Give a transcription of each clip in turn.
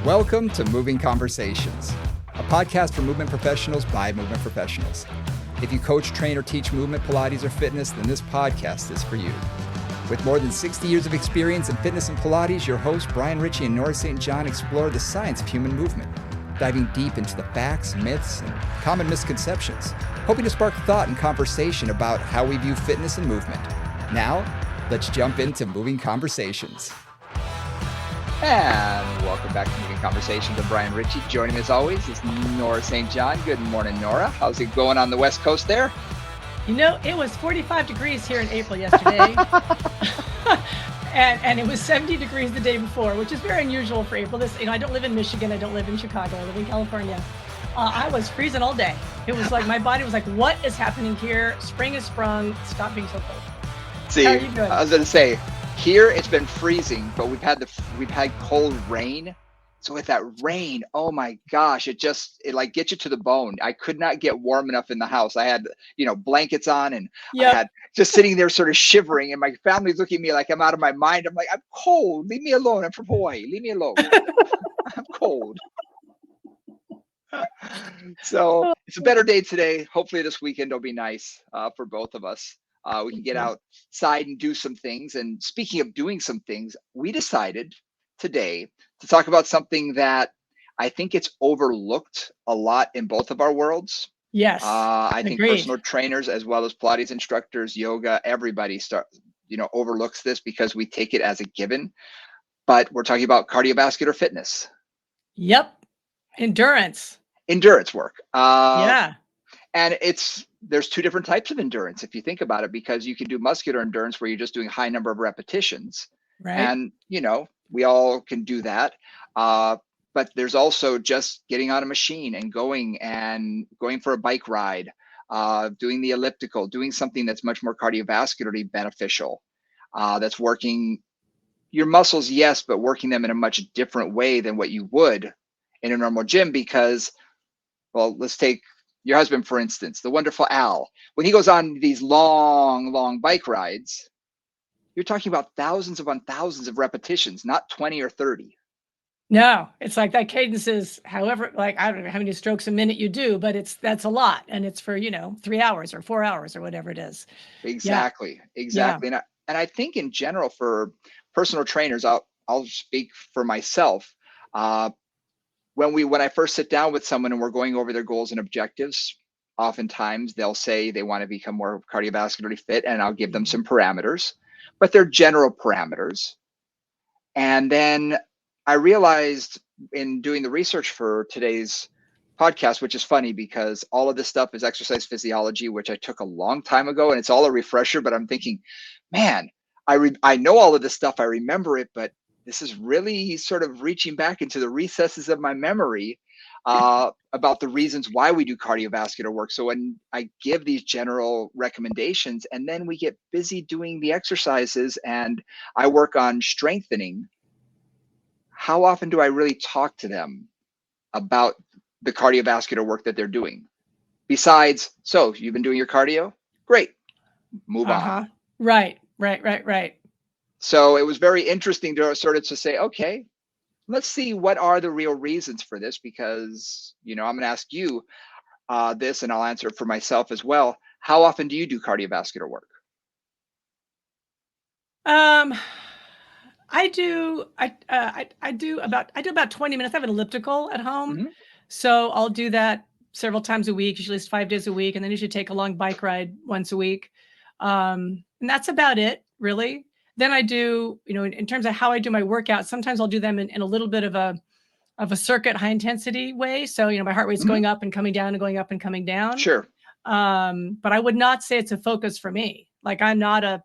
Welcome to Moving Conversations, a podcast for movement professionals by movement professionals. If you coach, train, or teach movement, Pilates, or fitness, then this podcast is for you. With more than 60 years of experience in fitness and Pilates, your hosts, Brian Ritchie and Nora St. John, explore the science of human movement, diving deep into the facts, myths, and common misconceptions, hoping to spark thought and conversation about how we view fitness and movement. Now, let's jump into Moving Conversations. And welcome back to Moving Conversations with Brian Ritchie. Joining me as always is Nora St. John. Good morning, Nora. How's it going on the West Coast there? You know, it was 45 degrees here in April yesterday. and it was 70 degrees the day before, which is very unusual for April. I don't live in Michigan. I don't live in Chicago. I live in California. I was freezing all day. It was like my body was like, what is happening here? Spring has sprung. Stop being so cold. See, how are you doing? I was going to say, here it's been freezing, but we've had cold rain. So with that rain, oh my gosh, it like gets you to the bone. I could not get warm enough in the house. I had, blankets on, and Yep. I had just sitting there sort of shivering, and my family's looking at me like I'm out of my mind. I'm like, I'm cold. Leave me alone. I'm from Hawaii. Leave me alone. I'm cold. So it's a better day today. Hopefully this weekend will be nice for both of us. We can get outside and do some things. And speaking of doing some things, we decided today to talk about something that I think it's overlooked a lot in both of our worlds. Yes. I think Agreed. personal trainers as well as Pilates instructors, yoga, everybody overlooks this because we take it as a given. But we're talking about cardiovascular fitness. Yep. Endurance work. Yeah. And there's two different types of endurance if you think about it, because you can do muscular endurance where you're just doing high number of repetitions. Right. And, we all can do that. But there's also just getting on a machine and going for a bike ride, doing the elliptical, doing something that's much more cardiovascularly beneficial, that's working your muscles, yes, but working them in a much different way than what you would in a normal gym. Because, well, let's take your husband, for instance, the wonderful Al. When he goes on these long bike rides, you're talking about thousands upon thousands of repetitions, not 20 or 30. No, it's like that cadence is however, like, I don't know how many strokes a minute you do, but that's a lot. And it's for, 3 hours or 4 hours or whatever it is. Exactly. Yeah. And I think in general for personal trainers, I'll speak for myself. When I first sit down with someone and we're going over their goals and objectives, oftentimes they'll say they want to become more cardiovascularly fit, and I'll give them some parameters, but they're general parameters. And then I realized in doing the research for today's podcast, which is funny because all of this stuff is exercise physiology, which I took a long time ago, and it's all a refresher, but I'm thinking, man, I know all of this stuff. I remember it, but this is really sort of reaching back into the recesses of my memory about the reasons why we do cardiovascular work. So when I give these general recommendations and then we get busy doing the exercises and I work on strengthening, how often do I really talk to them about the cardiovascular work that they're doing? Besides, so you've been doing your cardio? Great. Move on. Right. So it was very interesting to sort of to say, okay, let's see what are the real reasons for this, because, I'm going to ask you this, and I'll answer it for myself as well. How often do you do cardiovascular work? I do about 20 minutes. I have an elliptical at home. Mm-hmm. So I'll do that several times a week, usually it's 5 days a week. And then usually take a long bike ride once a week. And that's about it, really. Then I do, in terms of how I do my workouts, sometimes I'll do them in a little bit of a circuit high intensity way. So, my heart rate's going up and coming down and going up and coming down. Sure. But I would not say it's a focus for me. Like I'm not a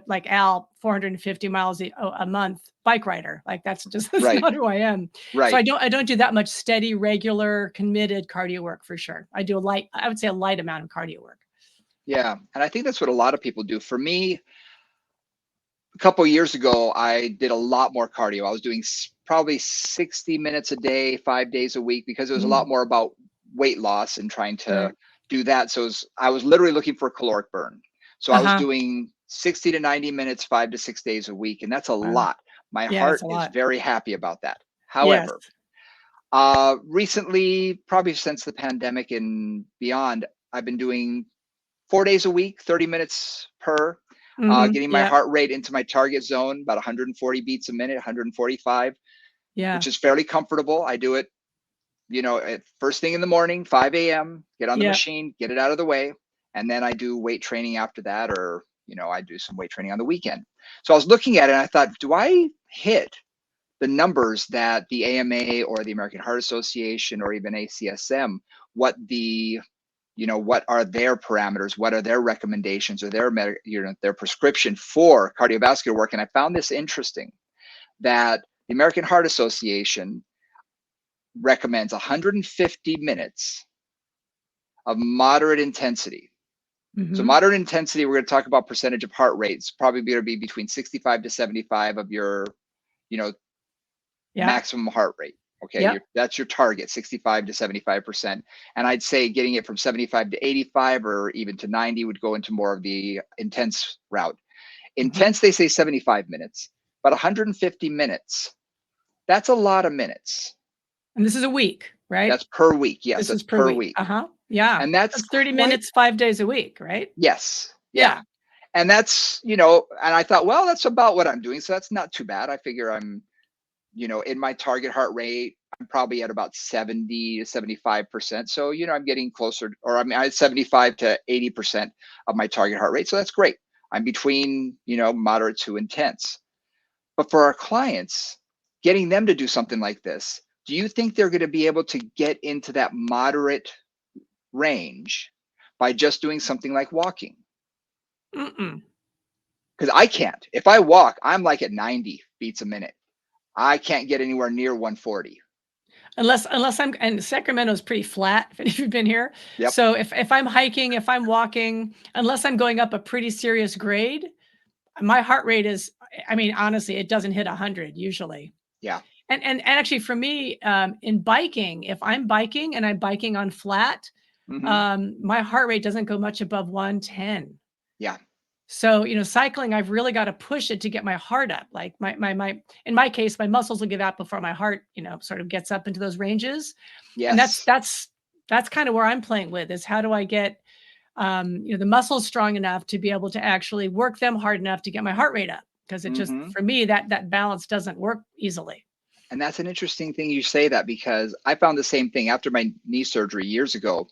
like Al 450 miles a month bike rider. Like that's Right. not who I am. Right. So I don't do that much steady, regular, committed cardio work for sure. I do I would say a light amount of cardio work. Yeah. And I think that's what a lot of people do. For me, a couple of years ago, I did a lot more cardio. I was doing probably 60 minutes a day, 5 days a week, because it was a lot more about weight loss and trying to do that. So I was literally looking for a caloric burn. So I was doing 60 to 90 minutes, 5 to 6 days a week. And that's a lot. My heart is very happy about that. Yes. However, recently, probably since the pandemic and beyond, I've been doing 4 days a week, 30 minutes per, getting my Yeah. heart rate into my target zone, about 140 beats a minute, 145, Yeah. which is fairly comfortable. I do it, at first thing in the morning, 5 a.m., get on the Yep. machine, get it out of the way. And then I do weight training after that, or, I do some weight training on the weekend. So I was looking at it and I thought, do I hit the numbers that the AMA or the American Heart Association or even ACSM, what are their parameters, what are their recommendations or their prescription for cardiovascular work? And I found this interesting, that the American Heart Association recommends 150 minutes of moderate intensity. So moderate intensity, we're going to talk about percentage of heart rates, probably going to be between 65 to 75 of your, maximum heart rate. Okay, that's your target, 65 to 75%. And I'd say getting it from 75 to 85 or even to 90 would go into more of the intense route. Intense, they say 75 minutes, but 150 minutes, that's a lot of minutes. And this is a week, right? That's per week. Yes, this that's is per week. Yeah. And that's 30 minutes, 5 days a week, right? Yes. Yeah. And that's, and I thought, well, that's about what I'm doing. So that's not too bad. I figure I'm, in my target heart rate, I'm probably at about 70 to 75%. So, I'm getting closer, or I'm at 75 to 80% of my target heart rate. So that's great. I'm between, moderate to intense. But for our clients, getting them to do something like this, do you think they're going to be able to get into that moderate range by just doing something like walking? Because I can't. If I walk, I'm like at 90 beats a minute. I can't get anywhere near 140. Unless and Sacramento is pretty flat, if you've been here. Yep. So if I'm hiking, if I'm walking, unless I'm going up a pretty serious grade, my heart rate is, honestly, it doesn't hit 100 usually. Yeah. And actually for me, in biking, if I'm biking and I'm biking on flat, my heart rate doesn't go much above 110. Yeah. So, cycling, I've really got to push it to get my heart up. Like in my case, my muscles will give out before my heart, sort of gets up into those ranges. Yes. And that's kind of where I'm playing with, is how do I get, the muscles strong enough to be able to actually work them hard enough to get my heart rate up. Because it just, for me, that balance doesn't work easily. And that's an interesting thing you say that, because I found the same thing after my knee surgery years ago.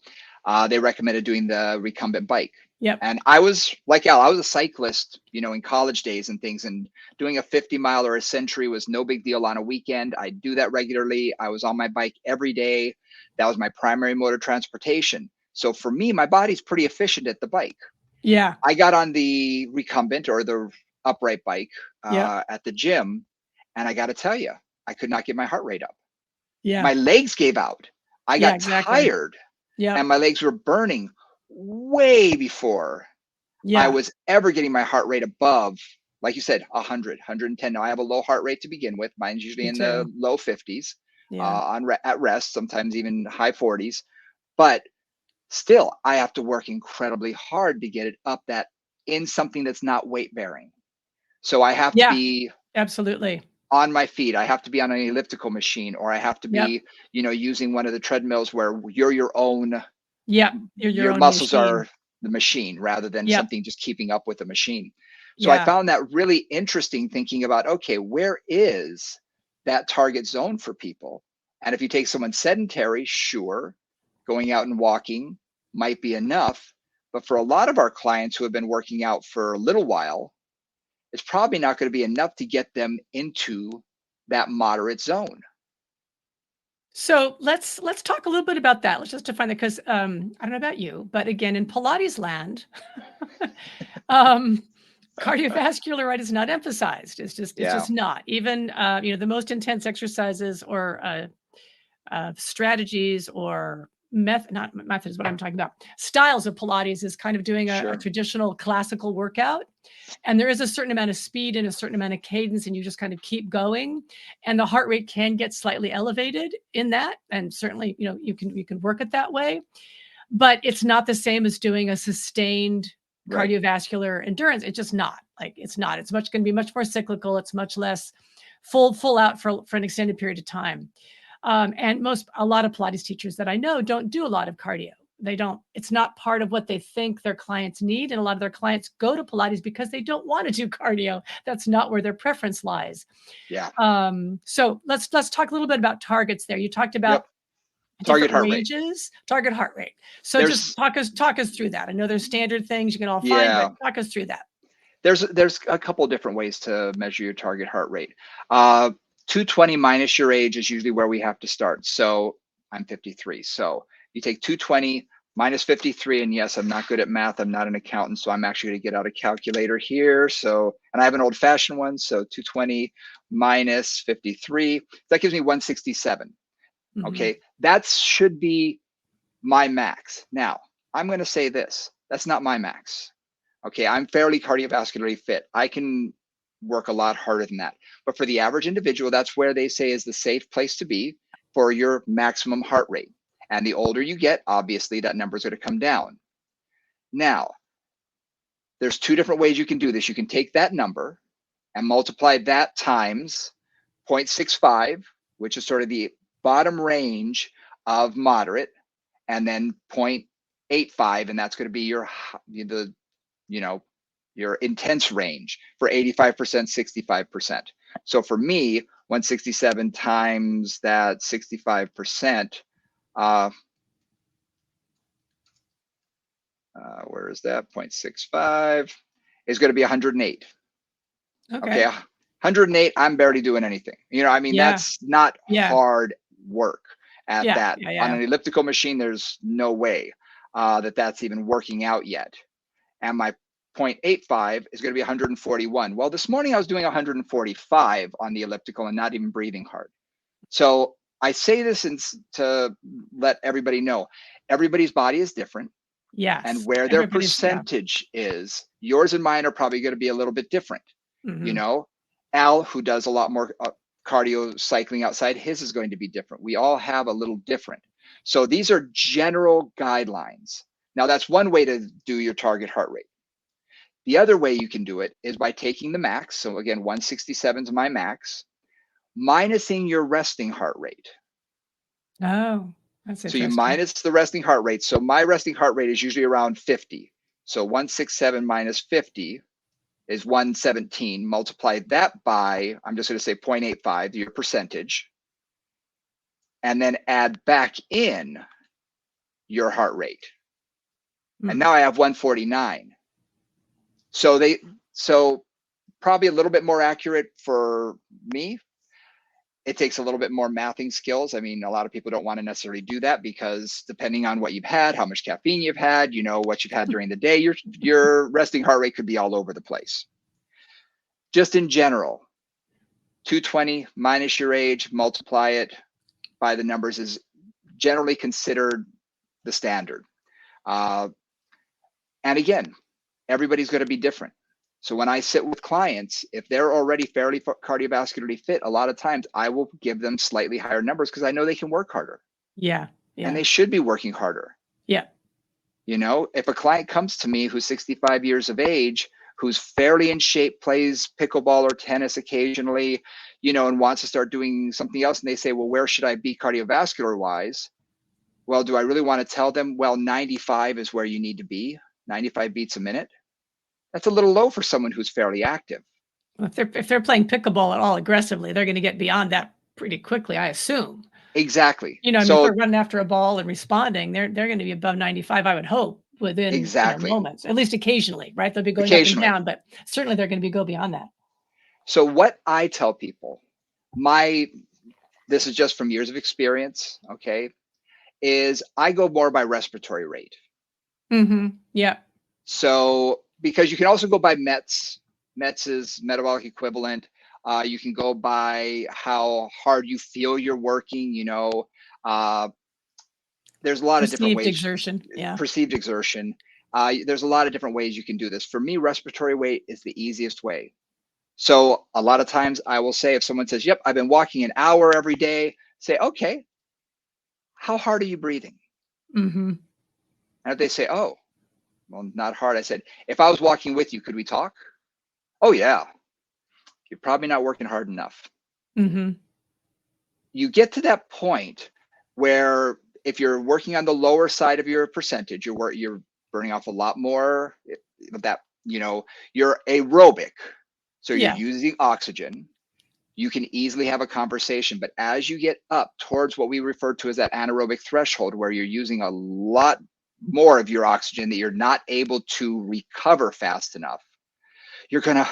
They recommended doing the recumbent bike. Yep. And I was like Al, I was a cyclist, in college days and things, and doing a 50 mile or a century was no big deal on a weekend. I do that regularly. I was on my bike every day. That was my primary mode of transportation. So for me, my body's pretty efficient at the bike. Yeah. I got on the recumbent or the upright bike at the gym, and I got to tell you, I could not get my heart rate up. Yeah. My legs gave out. I got tired. Yeah. And my legs were burning way before I was ever getting my heart rate above, like you said, 100, 110. Now I have a low heart rate to begin with. Mine's usually in the low 50s at rest, sometimes even high 40s. But still, I have to work incredibly hard to get it up that in something that's not weight bearing. So I have to be absolutely on my feet. I have to be on an elliptical machine, or I have to be, using one of the treadmills where you're your own. Your own muscles machine. Are the machine rather than something just keeping up with the machine. So I found that really interesting, thinking about, okay, where is that target zone for people? And if you take someone sedentary, sure, going out and walking might be enough. But for a lot of our clients who have been working out for a little while, it's probably not going to be enough to get them into that moderate zone. So let's talk a little bit about that. Let's just define that, because I don't know about you, but again, in Pilates land, cardiovascular right is not emphasized. It's just not. Even the most intense exercises or strategies or not methods, what I'm talking about, styles of Pilates is kind of doing a traditional classical workout. And there is a certain amount of speed and a certain amount of cadence, and you just kind of keep going. And the heart rate can get slightly elevated in that. And certainly, you can work it that way. But it's not the same as doing a sustained cardiovascular endurance. It's just not. It's not. It's going to be much more cyclical. It's much less full out for an extended period of time. And a lot of Pilates teachers that I know don't do a lot of cardio. They don't, it's not part of what they think their clients need. And a lot of their clients go to Pilates because they don't want to do cardio. That's not where their preference lies. Yeah. So let's talk a little bit about targets there. You talked about Yep. Target heart ranges, target heart rate. So just talk us through that. I know there's standard things you can all find, but talk us through that. There's a couple different ways to measure your target heart rate. 220 minus your age is usually where we have to start. So I'm 53. So you take 220 minus 53, and yes, I'm not good at math. I'm not an accountant, so I'm actually going to get out a calculator here. So, and I have an old-fashioned one. So 220 minus 53, that gives me 167. Mm-hmm. Okay, that should be my max. Now, I'm going to say this. That's not my max. Okay, I'm fairly cardiovascularly fit. I can work a lot harder than that. But for the average individual, that's where they say is the safe place to be for your maximum heart rate. And the older you get, obviously, that number is going to come down. Now, there's two different ways you can do this. You can take that number and multiply that times 0.65, which is sort of the bottom range of moderate, and then 0.85, and that's going to be your intense range for 85%, 65%. So for me, 167 times that 65%, where is that? 0.65 is going to be 108. Okay. 108, I'm barely doing anything. I mean, that's not hard work at that. On an elliptical machine, there's no way that's even working out yet. And my 0.85 is going to be 141. Well, this morning I was doing 145 on the elliptical and not even breathing hard. So I say this to let everybody know, everybody's body is different. Yes. And where their percentage is, yours and mine are probably going to be a little bit different. Mm-hmm. Al, who does a lot more cardio cycling outside, his is going to be different. We all have a little different. So these are general guidelines. Now, that's one way to do your target heart rate. The other way you can do it is by taking the max. So again, 167 is my max, minusing your resting heart rate. Oh, that's interesting. So you minus the resting heart rate. So my resting heart rate is usually around 50. So 167 minus 50 is 117. Multiply that by, I'm just going to say 0.85, your percentage, and then add back in your heart rate. And now I have 149. So probably a little bit more accurate for me. It takes a little bit more mathing skills. I mean, a lot of people don't want to necessarily do that because depending on what you've had, how much caffeine you've had, what you've had during the day, your resting heart rate could be all over the place. Just in general, 220 minus your age, multiply it by the numbers is generally considered the standard. And again, everybody's going to be different. So when I sit with clients, if they're already fairly cardiovascularly fit, a lot of times I will give them slightly higher numbers because I know they can work harder. Yeah. And they should be working harder. Yeah. If a client comes to me who's 65 years of age, who's fairly in shape, plays pickleball or tennis occasionally, and wants to start doing something else, and they say, well, where should I be cardiovascular wise? Well, do I really want to tell them, well, 95 is where you need to be, 95 beats a minute? That's a little low for someone who's fairly active. Well, if they're playing pickleball at all aggressively, they're going to get beyond that pretty quickly, I assume. Exactly. If they're running after a ball and responding, they're going to be above 95, I would hope, within moments, at least occasionally, right? They'll be going up and down, but certainly they're going to go beyond that. So what I tell people, this is just from years of experience, okay, is I go more by respiratory rate. Mm-hmm. Yeah. So because you can also go by METs. METs is metabolic equivalent. You can go by how hard you feel you're working. There's a lot of different ways. Perceived exertion. There's a lot of different ways you can do this. For me, respiratory rate is the easiest way. So a lot of times I will say, if someone says, yep, I've been walking an hour every day, say, okay, how hard are you breathing? Mm-hmm. And if they say, oh, well, not hard. I said, if I was walking with you, could we talk? Oh, yeah. You're probably not working hard enough. Mm-hmm. You get to that point where if you're working on the lower side of your percentage, you're burning off a lot more of that, you're aerobic. So you're Yeah. using oxygen. You can easily have a conversation. But as you get up towards what we refer to as that anaerobic threshold, where you're using a lot more of your oxygen that you're not able to recover fast enough, you're going to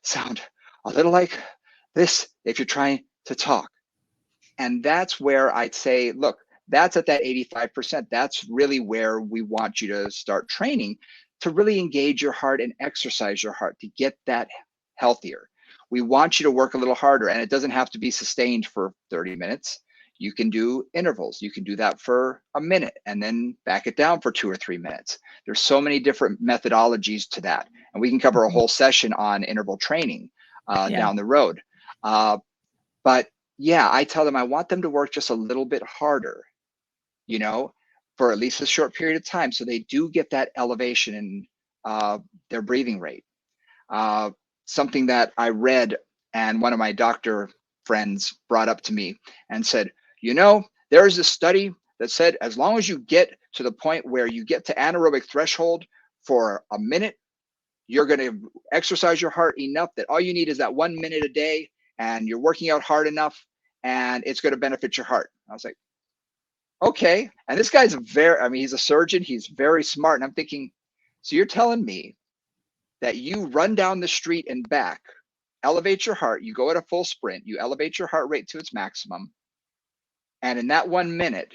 sound a little like this if you're trying to talk. And that's where I'd say, look, that's at that 85%. That's really where we want you to start training, to really engage your heart and exercise your heart to get that healthier. We want you to work a little harder, and it doesn't have to be sustained for 30 minutes. You can do intervals. You can do that for a minute and then back it down for 2 or 3 minutes. There's so many different methodologies to that. And we can cover a whole session on interval training down the road. But yeah, I tell them I want them to work just a little bit harder, for at least a short period of time, so they do get that elevation in their breathing rate. Something that I read and one of my doctor friends brought up to me and said, there is a study that said as long as you get to the point where you get to anaerobic threshold for a minute, you're going to exercise your heart enough that all you need is that 1 minute a day, and you're working out hard enough, and it's going to benefit your heart. I was like, okay. And this guy's he's a surgeon. He's very smart. And I'm thinking, so you're telling me that you run down the street and back, elevate your heart, you go at a full sprint, you elevate your heart rate to its maximum, and in that 1 minute,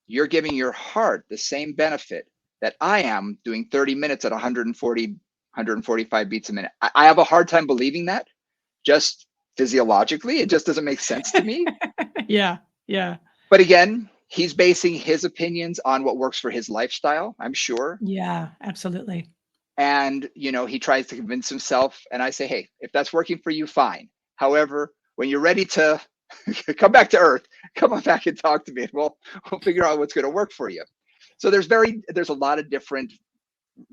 you're giving your heart the same benefit that I am doing 30 minutes at 140, 145 beats a minute. I have a hard time believing that, just physiologically. It just doesn't make sense to me. Yeah. But again, he's basing his opinions on what works for his lifestyle, I'm sure. Yeah, absolutely. And, he tries to convince himself. And I say, hey, if that's working for you, fine. However, when you're ready to come back to earth, come on back and talk to me, and we'll figure out what's going to work for you. So there's a lot of different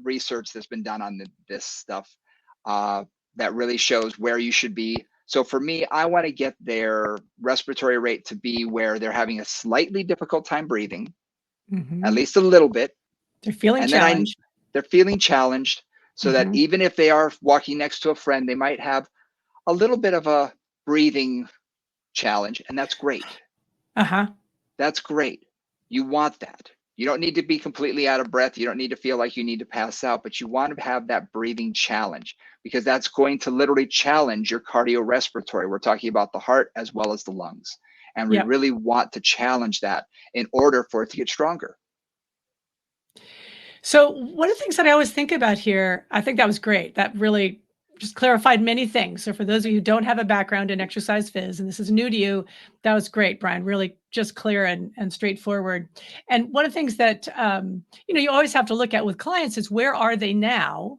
research that's been done on this stuff that really shows where you should be. So for me, I want to get their respiratory rate to be where they're having a slightly difficult time breathing, at least a little bit. They're feeling and challenged. They're feeling challenged, so that even if they are walking next to a friend, they might have a little bit of a breathing challenge, and that's great. That's great. You want that. You don't need to be completely out of breath. You don't need to feel like you need to pass out, but you want to have that breathing challenge, because that's going to literally challenge your cardiorespiratory. We're talking about the heart as well as the lungs. And we really want to challenge that in order for it to get stronger. So one of the things that I always think about here, I think that was great. That really just clarified many things. So for those of you who don't have a background in exercise phys, and this is new to you, that was great, Brian, really just clear and straightforward. And one of the things that, you always have to look at with clients is, where are they now?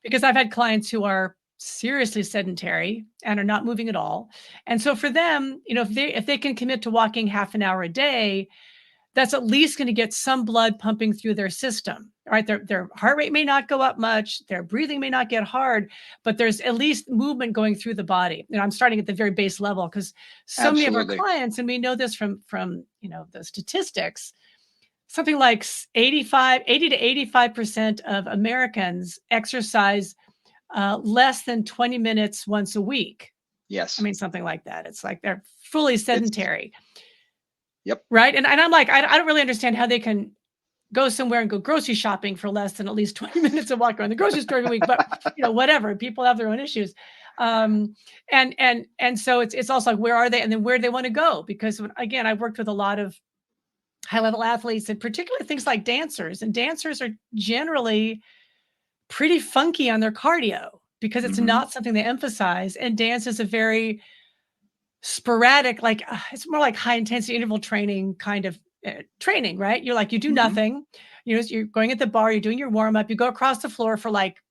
Because I've had clients who are seriously sedentary and are not moving at all. And so for them, if they can commit to walking half an hour a day, that's at least going to get some blood pumping through their system, right? Their heart rate may not go up much, their breathing may not get hard, but there's at least movement going through the body. And I'm starting at the very base level, because so many of our clients, and we know this from the statistics, something like 80 to 85% of Americans exercise less than 20 minutes once a week. Yes. I mean, something like that. It's like they're fully sedentary. Yep. Right. And I'm like, I don't really understand how they can go somewhere and go grocery shopping for less than at least 20 minutes of walk around the grocery store every week. But whatever, people have their own issues. And so it's also like, where are they? And then where do they want to go? Because again, I've worked with a lot of high level athletes, and particularly things like dancers. And dancers are generally pretty funky on their cardio, because it's not something they emphasize. And dance is a very sporadic, like it's more like high intensity interval training kind of training, right? You're like, you do nothing, you're going at the bar, you're doing your warm up, you go across the floor for like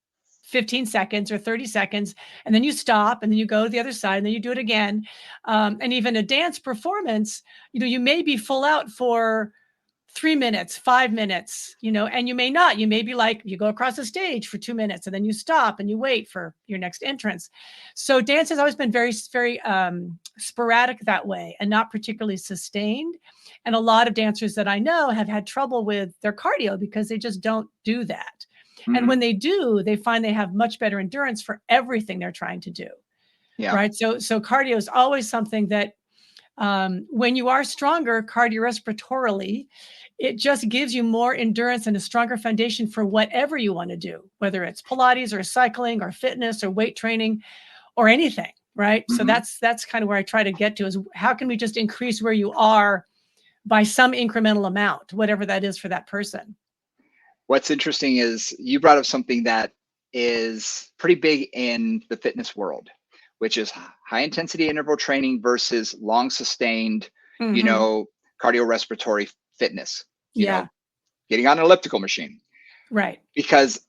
15 seconds or 30 seconds, and then you stop, and then you go to the other side, and then you do it again. And even a dance performance, you may be full out for 3 minutes, 5 minutes, and you may not. You may be like, you go across the stage for 2 minutes and then you stop and you wait for your next entrance. So dance has always been very, very sporadic that way and not particularly sustained. And a lot of dancers that I know have had trouble with their cardio because they just don't do that. And when they do, they find they have much better endurance for everything they're trying to do. Yeah. Right. So cardio is always something that when you are stronger cardiorespiratorily, it just gives you more endurance and a stronger foundation for whatever you want to do, whether it's Pilates or cycling or fitness or weight training or anything. Right. So that's kind of where I try to get to, is how can we just increase where you are by some incremental amount, whatever that is for that person. What's interesting is you brought up something that is pretty big in the fitness world, which is high intensity interval training versus long sustained, cardiorespiratory fitness, getting on an elliptical machine. Right. Because,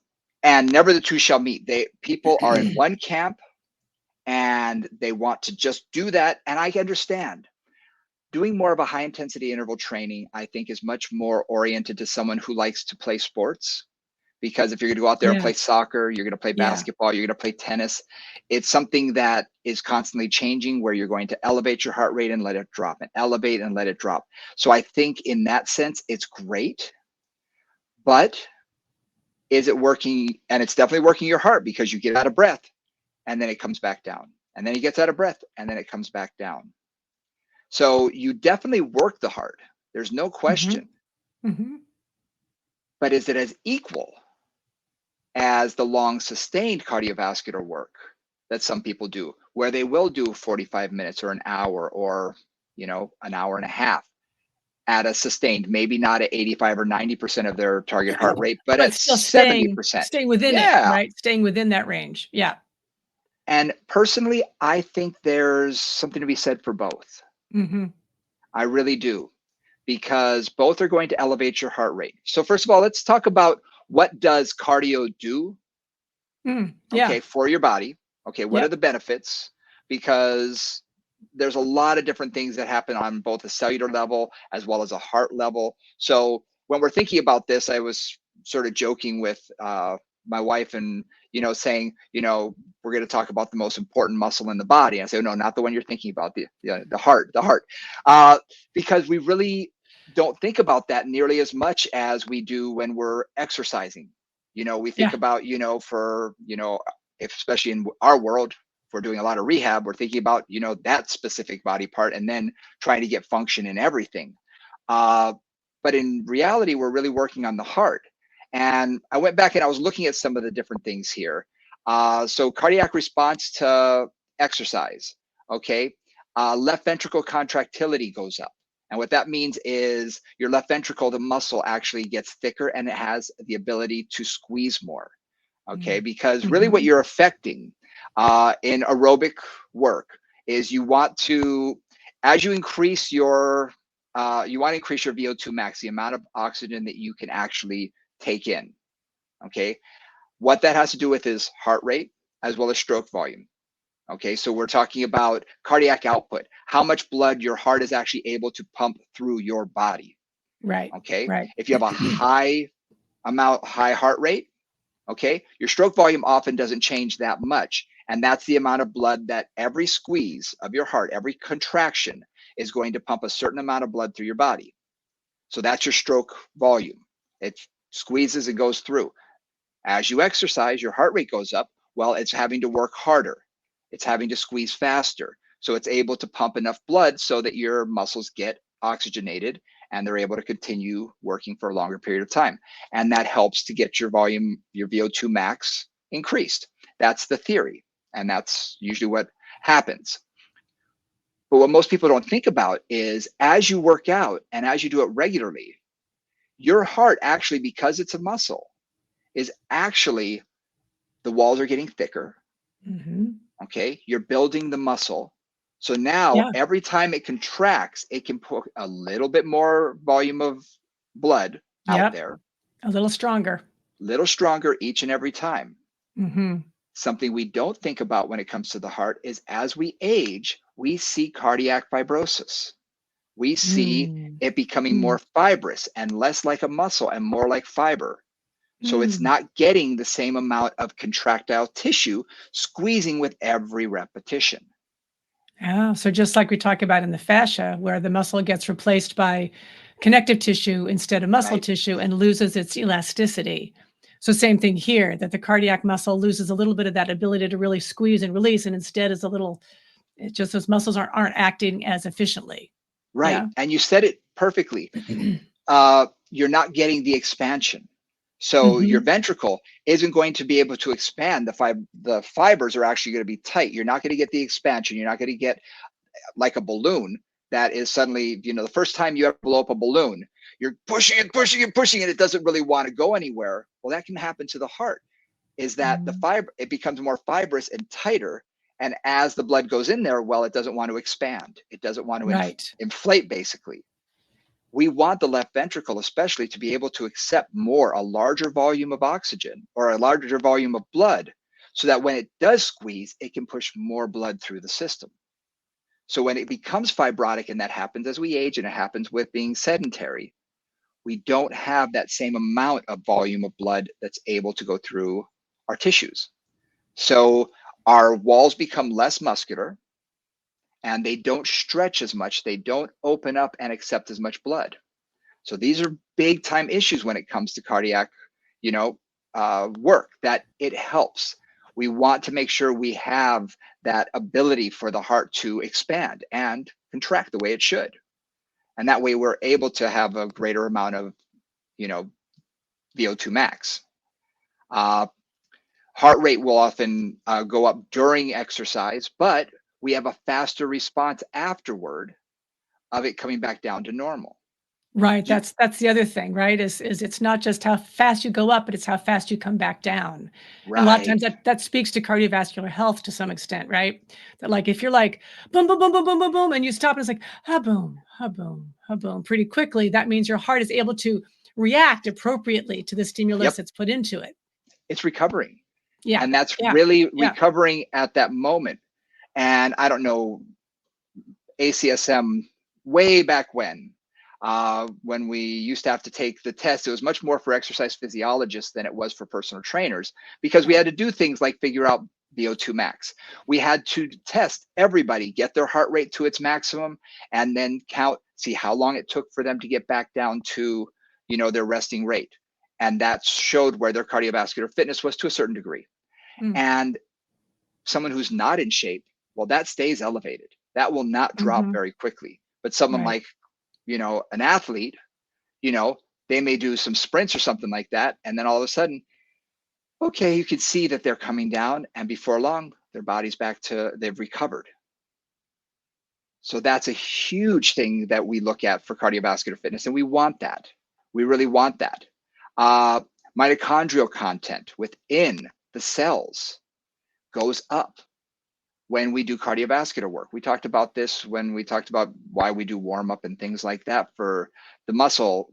and never the two shall meet. People are in one camp and they want to just do that. And I understand. Doing more of a high intensity interval training, I think, is much more oriented to someone who likes to play sports. Because if you're going to go out there and play soccer, you're going to play basketball, you're going to play tennis. It's something that is constantly changing, where you're going to elevate your heart rate and let it drop, and elevate and let it drop. So I think in that sense, it's great. But is it working? And it's definitely working your heart, because you get out of breath and then it comes back down. And then he gets out of breath and then it comes back down. So you definitely work the heart. There's no question. But is it as equal as the long sustained cardiovascular work that some people do, where they will do 45 minutes or an hour or, an hour and a half at a sustained, maybe not at 85 or 90% of their target heart rate, but at still 70%. Staying within it, right? Staying within that range. Yeah. And personally, I think there's something to be said for both. I really do, because both are going to elevate your heart rate. So first of all, let's talk about, what does cardio do? Okay, for your body. Okay, what are the benefits? Because there's a lot of different things that happen on both a cellular level as well as a heart level. So when we're thinking about this, I was sort of joking with my wife and, saying, we're going to talk about the most important muscle in the body. I say, no, not the one you're thinking about, the heart, because we really don't think about that nearly as much as we do when we're exercising. We think about, if, especially in our world, if we're doing a lot of rehab, we're thinking about, that specific body part and then trying to get function in everything. But in reality, we're really working on the heart. And I went back and I was looking at some of the different things here. So cardiac response to exercise, okay? Left ventricle contractility goes up. And what that means is your left ventricle, the muscle, actually gets thicker and it has the ability to squeeze more, okay? Because really what you're affecting in aerobic work is you want to, as you increase your, you want to increase your VO2 max, the amount of oxygen that you can actually take in, okay? What that has to do with is heart rate as well as stroke volume. Okay, so we're talking about cardiac output, how much blood your heart is actually able to pump through your body. Right. Okay. Right. If you have a high heart rate, okay, your stroke volume often doesn't change that much. And that's the amount of blood that every squeeze of your heart, every contraction is going to pump a certain amount of blood through your body. So that's your stroke volume. It squeezes and goes through. As you exercise, your heart rate goes up. Well, it's having to work harder. It's having to squeeze faster. So it's able to pump enough blood so that your muscles get oxygenated and they're able to continue working for a longer period of time. And that helps to get your volume, your VO2 max increased. That's the theory. And that's usually what happens. But what most people don't think about is, as you work out and as you do it regularly, your heart actually, because it's a muscle, is actually, the walls are getting thicker. Okay, you're building the muscle. So now every time it contracts, it can put a little bit more volume of blood out there. A little stronger Each and every time. Something we don't think about when it comes to the heart is, as we age, we see cardiac fibrosis. We see Mm. it becoming Mm. more fibrous and less like a muscle and more like fiber. So it's Mm. not getting the same amount of contractile tissue squeezing with every repetition. Oh, so just like we talk about in the fascia, where the muscle gets replaced by connective tissue instead of muscle Right. tissue and loses its elasticity. So same thing here, that the cardiac muscle loses a little bit of that ability to really squeeze and release, and instead is a little, it just those muscles aren't acting as efficiently. Right. Yeah. And you said it perfectly. You're not getting the expansion. So your Hmm. ventricle isn't going to be able to expand. The fibers are actually going to be tight. You're not going to get the expansion. You're not going to get like a balloon that is suddenly, the first time you ever blow up a balloon, you're pushing it, pushing it, pushing it. It doesn't really want to go anywhere. Well, that can happen to the heart. Is that the Mm. fiber? It becomes more fibrous and tighter. And as the blood goes in there, well, it doesn't want to expand. It doesn't want to Right. inflate, basically. We want the left ventricle especially to be able to accept a larger volume of oxygen or a larger volume of blood, so that when it does squeeze, it can push more blood through the system. So when it becomes fibrotic, and that happens as we age and it happens with being sedentary, we don't have that same amount of volume of blood that's able to go through our tissues. So our walls become less muscular and they don't stretch as much. They don't open up and accept as much blood. So these are big time issues when it comes to cardiac, work, that it helps. We want to make sure we have that ability for the heart to expand and contract the way it should. And that way we're able to have a greater amount of, you know, VO2 max. Uh, Heart rate will often go up during exercise, but we have a faster response afterward of it coming back down to normal. Right. You, That's the other thing, right? Is it's not just how fast you go up, but it's how fast you come back down. And a lot of right. times that speaks to cardiovascular health to some extent, right? That like if you're like boom, boom, boom, boom, boom, boom, boom, and you stop and it's like ha boom, ha boom, ha boom, pretty quickly, that means your heart is able to react appropriately to the stimulus Yep. that's put into it. It's recovering. Yeah. And that's Yeah. really Yeah. recovering at that moment. And I don't know, ACSM way back when we used to have to take the test, it was much more for exercise physiologists than it was for personal trainers, because we Right. had to do things like figure out VO2 max. We had to test everybody, get their heart rate to its maximum, and then count, see how long it took for them to get back down to, their resting rate. And that showed where their cardiovascular fitness was to a certain degree. Mm. And someone who's not in shape, well, that stays elevated. That will not drop Hmm. very quickly. But someone Right. like, an athlete, you know, they may do some sprints or something like that. And then all of a sudden, okay, you can see that they're coming down. And before long, their body's back to, they've recovered. So that's a huge thing that we look at for cardiovascular fitness. And we want that. We really want that. Uh, Mitochondrial content within the cells goes up when we do cardiovascular work. We talked about this when we talked about why we do warm up and things like that for the muscle.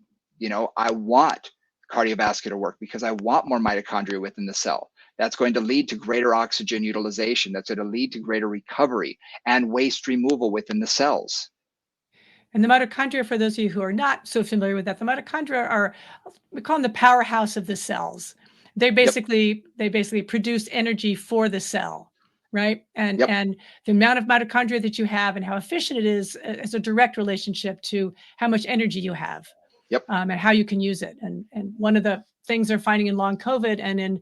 I want cardiovascular work because I want more mitochondria within the cell. That's going to lead to greater oxygen utilization. That's going to lead to greater recovery and waste removal within the cells. And the mitochondria, for those of you who are not so familiar with that, the mitochondria are, we call them the powerhouse of the cells. Yep, They basically produce energy for the cell, right? yep, And the amount of mitochondria that you have and how efficient it is a direct relationship to how much energy you have, yep. and how you can use it. And one of the things they're finding in long COVID and in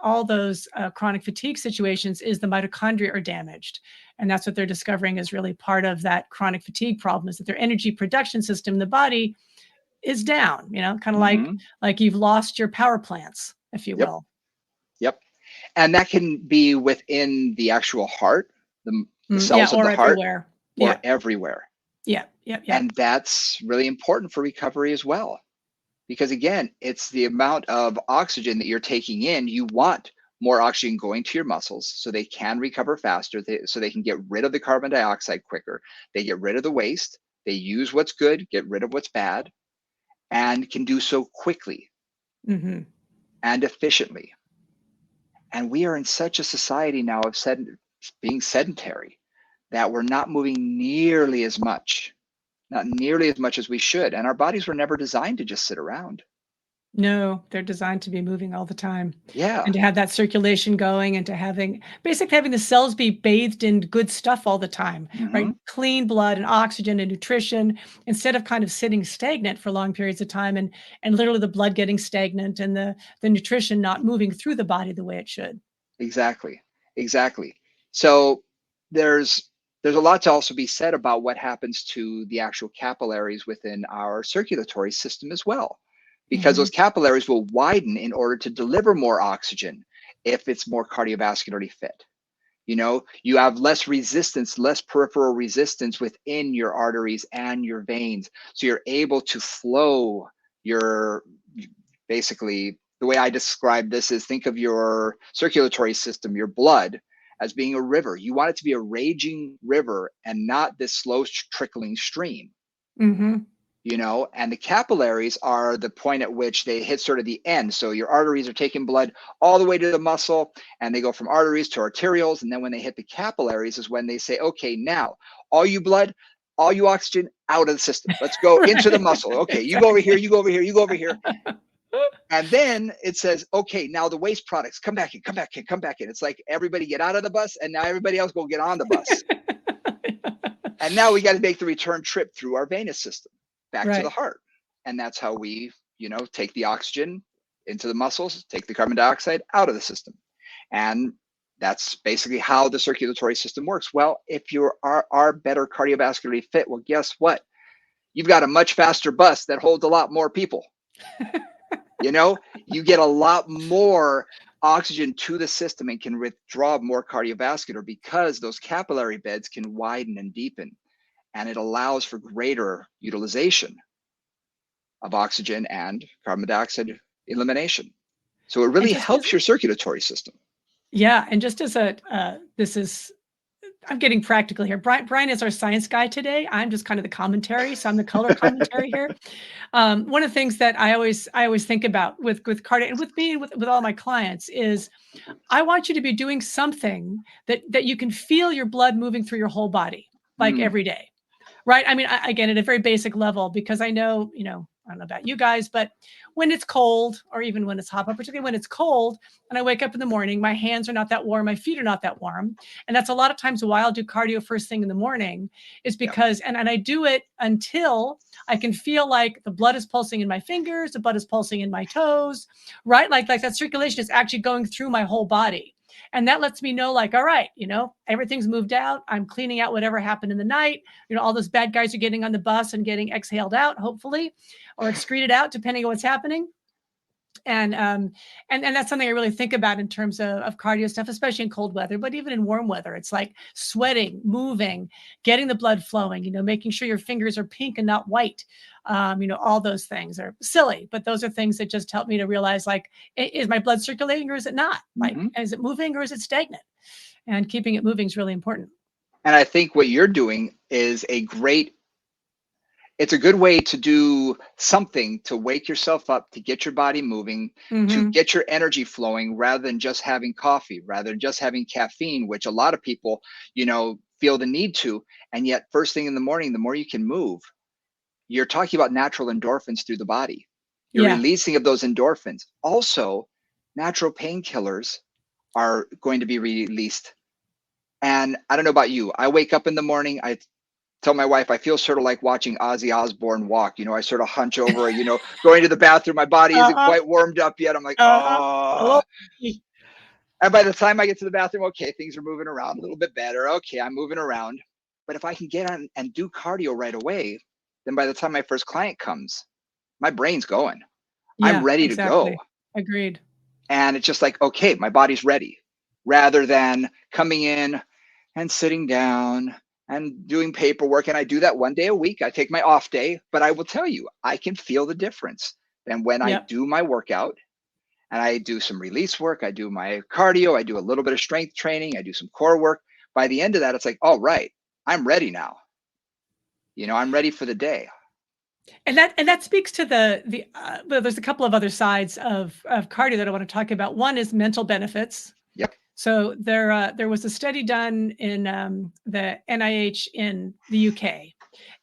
all those chronic fatigue situations is the mitochondria are damaged. And that's what they're discovering is really part of that chronic fatigue problem, is that their energy production system in the body is down, kind of Hmm. like you've lost your power plants, if you Yep, will. yep. And that can be within the actual heart, the Yeah, cells of or the heart, everywhere. or Yeah, everywhere. yeah, yeah, yeah. And that's really important for recovery as well. Because again, it's the amount of oxygen that you're taking in. You want more oxygen going to your muscles so they can recover faster, so they can get rid of the carbon dioxide quicker. They get rid of the waste. They use what's good, get rid of what's bad, and can do so quickly Hmm. and efficiently. And we are in such a society now of being sedentary that we're not moving nearly as much, not nearly as much as we should. And our bodies were never designed to just sit around. No, they're designed to be moving all the time Yeah. and to have that circulation going and to basically having the cells be bathed in good stuff all the time, right? Hmm. Clean blood and oxygen and nutrition instead of kind of sitting stagnant for long periods of time and literally the blood getting stagnant and the nutrition not moving through the body the way it should. Exactly. Exactly. So there's there's a lot to also be said about what happens to the actual capillaries within our circulatory system as well, because Mhm. those capillaries will widen in order to deliver more oxygen if it's more cardiovascularly fit. You have less resistance, less peripheral resistance within your arteries and your veins. So you're able to flow your, basically, the way I describe this is, think of your circulatory system, your blood, as being a river. You want it to be a raging river and not this slow trickling stream. Mhm. And the capillaries are the point at which they hit sort of the end. So your arteries are taking blood all the way to the muscle, and they go from arteries to arterioles. And then when they hit the capillaries is when they say, okay, now all you blood, all you oxygen out of the system. Let's go into the Right. muscle. Okay, you go over here, Exactly. you go over here, you go over here. And then it says, okay, now the waste products, come back in, come back in, come back in. It's like everybody get out of the bus, and now everybody else go get on the bus. And now we got to make the return trip through our venous system back to the Right. heart. And that's how we, take the oxygen into the muscles, take the carbon dioxide out of the system. And that's basically how the circulatory system works. Well, if you are better cardiovascularly fit, well, guess what? You've got a much faster bus that holds a lot more people. You get a lot more oxygen to the system and can withdraw more cardiovascular because those capillary beds can widen and deepen, and it allows for greater utilization of oxygen and carbon dioxide elimination. So it And really just as helps your circulatory system. yeah, and just as this is I'm getting practical here. Brian is our science guy today. I'm just kind of the commentary, so I'm the color commentary here. One of the things that I always think about with cardio and with me and with all my clients is I want you to be doing something that you can feel your blood moving through your whole body like Mm, every day. Right? I mean, again, at a very basic level, because I know, I don't know about you guys, but when it's cold or even when it's hot, but particularly when it's cold and I wake up in the morning, my hands are not that warm, my feet are not that warm. And that's a lot of times why I'll do cardio first thing in the morning is yeah. because, and I do it until I can feel like the blood is pulsing in my fingers, the blood is pulsing in my toes, right? Like that circulation is actually going through my whole body. And that lets me know, like, all right, everything's moved out. I'm cleaning out whatever happened in the night. All those bad guys are getting on the bus and getting exhaled out, hopefully, or excreted out, depending on what's happening. And that's something I really think about in terms of cardio stuff, especially in cold weather, but even in warm weather. It's like sweating, moving, getting the blood flowing, making sure your fingers are pink and not white. All those things are silly, but those are things that just help me to realize, like, is my blood circulating or is it not? Like, Hmm. is it moving or is it stagnant? And keeping it moving is really important. And I think what you're doing is it's a good way to do something to wake yourself up, to get your body moving, to Hmm. get your energy flowing rather than just having coffee, rather than just having caffeine, which a lot of people, feel the need to. And yet, first thing in the morning, the more you can move, you're talking about natural endorphins through the body. You're Yeah. releasing of those endorphins. Also, natural painkillers are going to be released. And I don't know about you. I wake up in the morning, I tell my wife I feel sort of like watching Ozzy Osbourne walk. I sort of hunch over, going to the bathroom. My body isn't Uh-huh. quite warmed up yet. I'm like, Uh-huh. oh. Hello. And by the time I get to the bathroom, okay, things are moving around a little bit better. Okay, I'm moving around. But if I can get on and do cardio right away, then by the time my first client comes, my brain's going. I'm Yeah, ready to go. exactly. Agreed. And it's just like, okay, my body's ready, rather than coming in and sitting down and doing paperwork. And I do that one day a week. I take my off day, but I will tell you, I can feel the difference. And when I Yep. do my workout and I do some release work, I do my cardio, I do a little bit of strength training, I do some core work. By the end of that, it's like, all right, I'm ready now. I'm ready for the day. And that speaks to well, there's a couple of other sides of cardio that I want to talk about. One is mental benefits. Yep. So there was a study done in the NIH in the UK,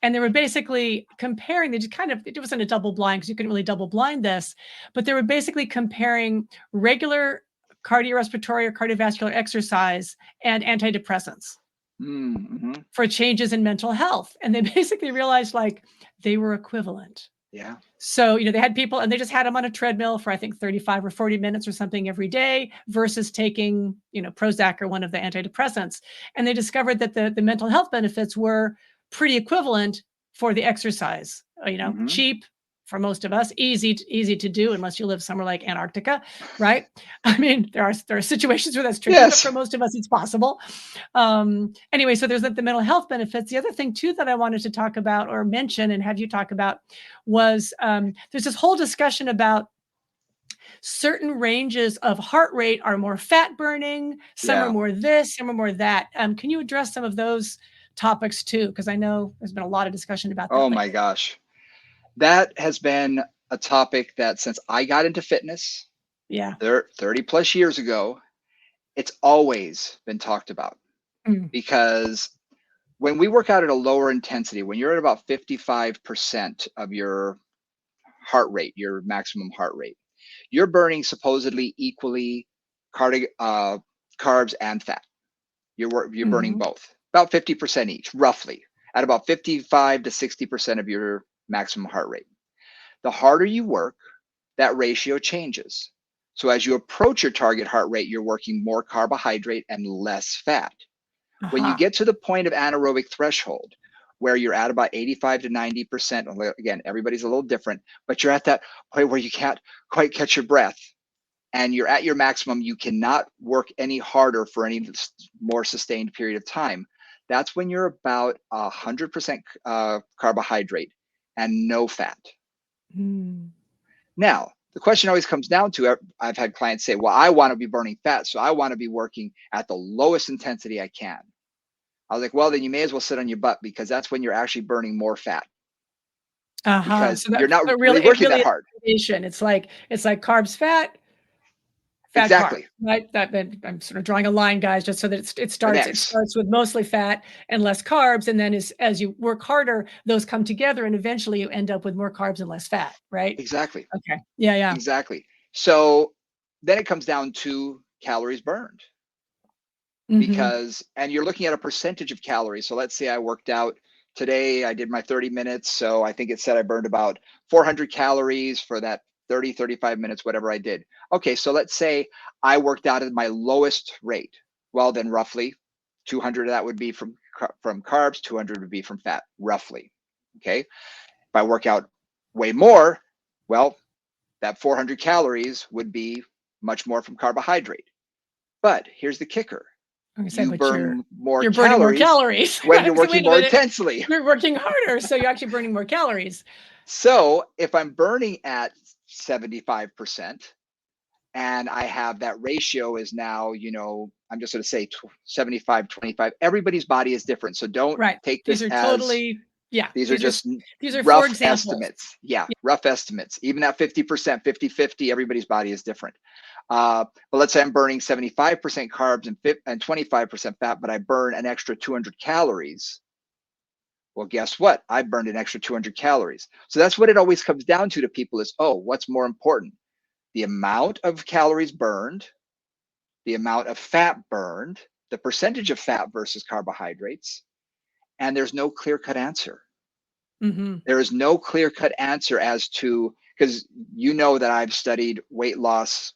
and they were basically comparing. They just it wasn't a double blind because you couldn't really double blind this, but they were basically comparing regular cardiorespiratory or cardiovascular exercise and antidepressants for changes in mental health, and they basically realized like they were equivalent. Yeah. So, they had people and they just had them on a treadmill for, I think, 35 or 40 minutes or something every day versus taking, Prozac or one of the antidepressants. And they discovered that the mental health benefits were pretty equivalent for the exercise, cheap for most of us, easy to do unless you live somewhere like Antarctica, right? I mean, there are situations where that's tricky, but for most of us, it's possible. Anyway, so there's the mental health benefits. The other thing too that I wanted to talk about or mention and have you talk about was there's this whole discussion about certain ranges of heart rate are more fat burning, some are more this, some are more that. Can you address some of those topics too? Because I know there's been a lot of discussion about that. Oh my gosh. That has been a topic that since I got into fitness, 30 plus years ago, it's always been talked about. Because when we work out at a lower intensity, when you're at about 55% of your heart rate, your maximum heart rate, you're burning supposedly equally carbs and fat. You're burning both, about 50% each, roughly, at about 55 to 60% of your maximum heart rate. The harder you work, that ratio changes. So as you approach your target heart rate, you're working more carbohydrate and less fat. When you get to the point of anaerobic threshold, where you're at about 85 to 90%, again, everybody's a little different, but you're at that point where you can't quite catch your breath and you're at your maximum, you cannot work any harder for any more sustained period of time. That's when you're about 100% carbohydrate and no fat. Now, the question always comes down to, I've had clients say, well, I want to be burning fat, so I want to be working at the lowest intensity I can. I was like, well, then you may as well sit on your butt because that's when you're actually burning more fat. Because so you're not really working that hard. It's like carbs, fat exactly. Carb, right? I'm sort of drawing a line, guys, just so that it starts with mostly fat and less carbs, and then as you work harder, those come together, and eventually you end up with more carbs and less fat, right? Exactly. Okay. Yeah. Exactly. So then it comes down to calories burned. Because, and you're looking at a percentage of calories. So let's say I worked out today, I did my 30 minutes. So I think it said I burned about 400 calories for that 30, 35 minutes, whatever I did. Okay, so let's say I worked out at my lowest rate. Well, then roughly 200 of that would be from carbs, 200 would be from fat, roughly. Okay, if I work out way more, well, that 400 calories would be much more from carbohydrate. But here's the kicker. You burn more calories when you're working more intensely. You're working harder, so you're actually burning more calories. So if I'm burning at 75% and I have that ratio is now, I'm just going to say 75, 25, everybody's body is different. So don't take this as totally, these are just rough estimates. Rough estimates. Even at 50%, 50-50, everybody's body is different. But let's say I'm burning 75% carbs and 25% fat, but I burn an extra 200 calories. Well, guess what? I burned an extra 200 calories. So that's what it always comes down to people is, oh, what's more important? The amount of calories burned, the amount of fat burned, the percentage of fat versus carbohydrates, and there's no clear-cut answer. There is no clear-cut answer as to, because that I've studied weight loss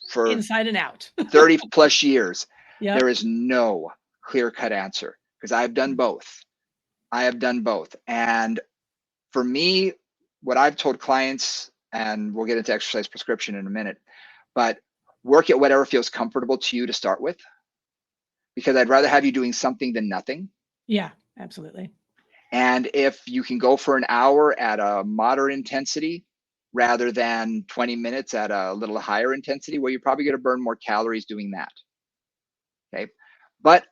for inside and out 30 plus years. There is no clear-cut answer because I've done both. And for me, what I've told clients, and we'll get into exercise prescription in a minute, but work at whatever feels comfortable to you to start with, because I'd rather have you doing something than nothing. Yeah, absolutely. And if you can go for an hour at a moderate intensity rather than 20 minutes at a little higher intensity, well, you're probably going to burn more calories doing that. Okay. But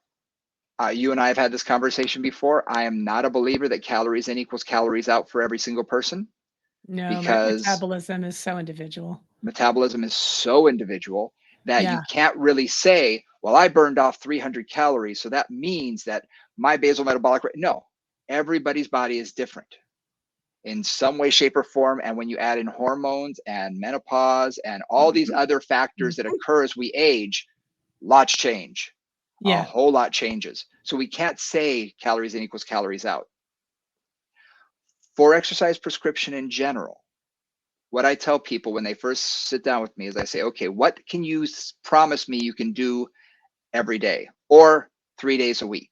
you and I have had this conversation before. I am not a believer that calories in equals calories out for every single person. No, because metabolism is so individual. Metabolism is so individual. that you Yeah. can't really say, well, I burned off 300 calories, so that means that my basal metabolic rate. No, everybody's body is different in some way, shape, or form. And when you add in hormones and menopause and all these other factors that occur as we age, lots change. A Yeah. whole lot changes. So we can't say calories in equals calories out. For exercise prescription in general, what I tell people when they first sit down with me is I say, okay, what can you promise me you can do every day or 3 days a week?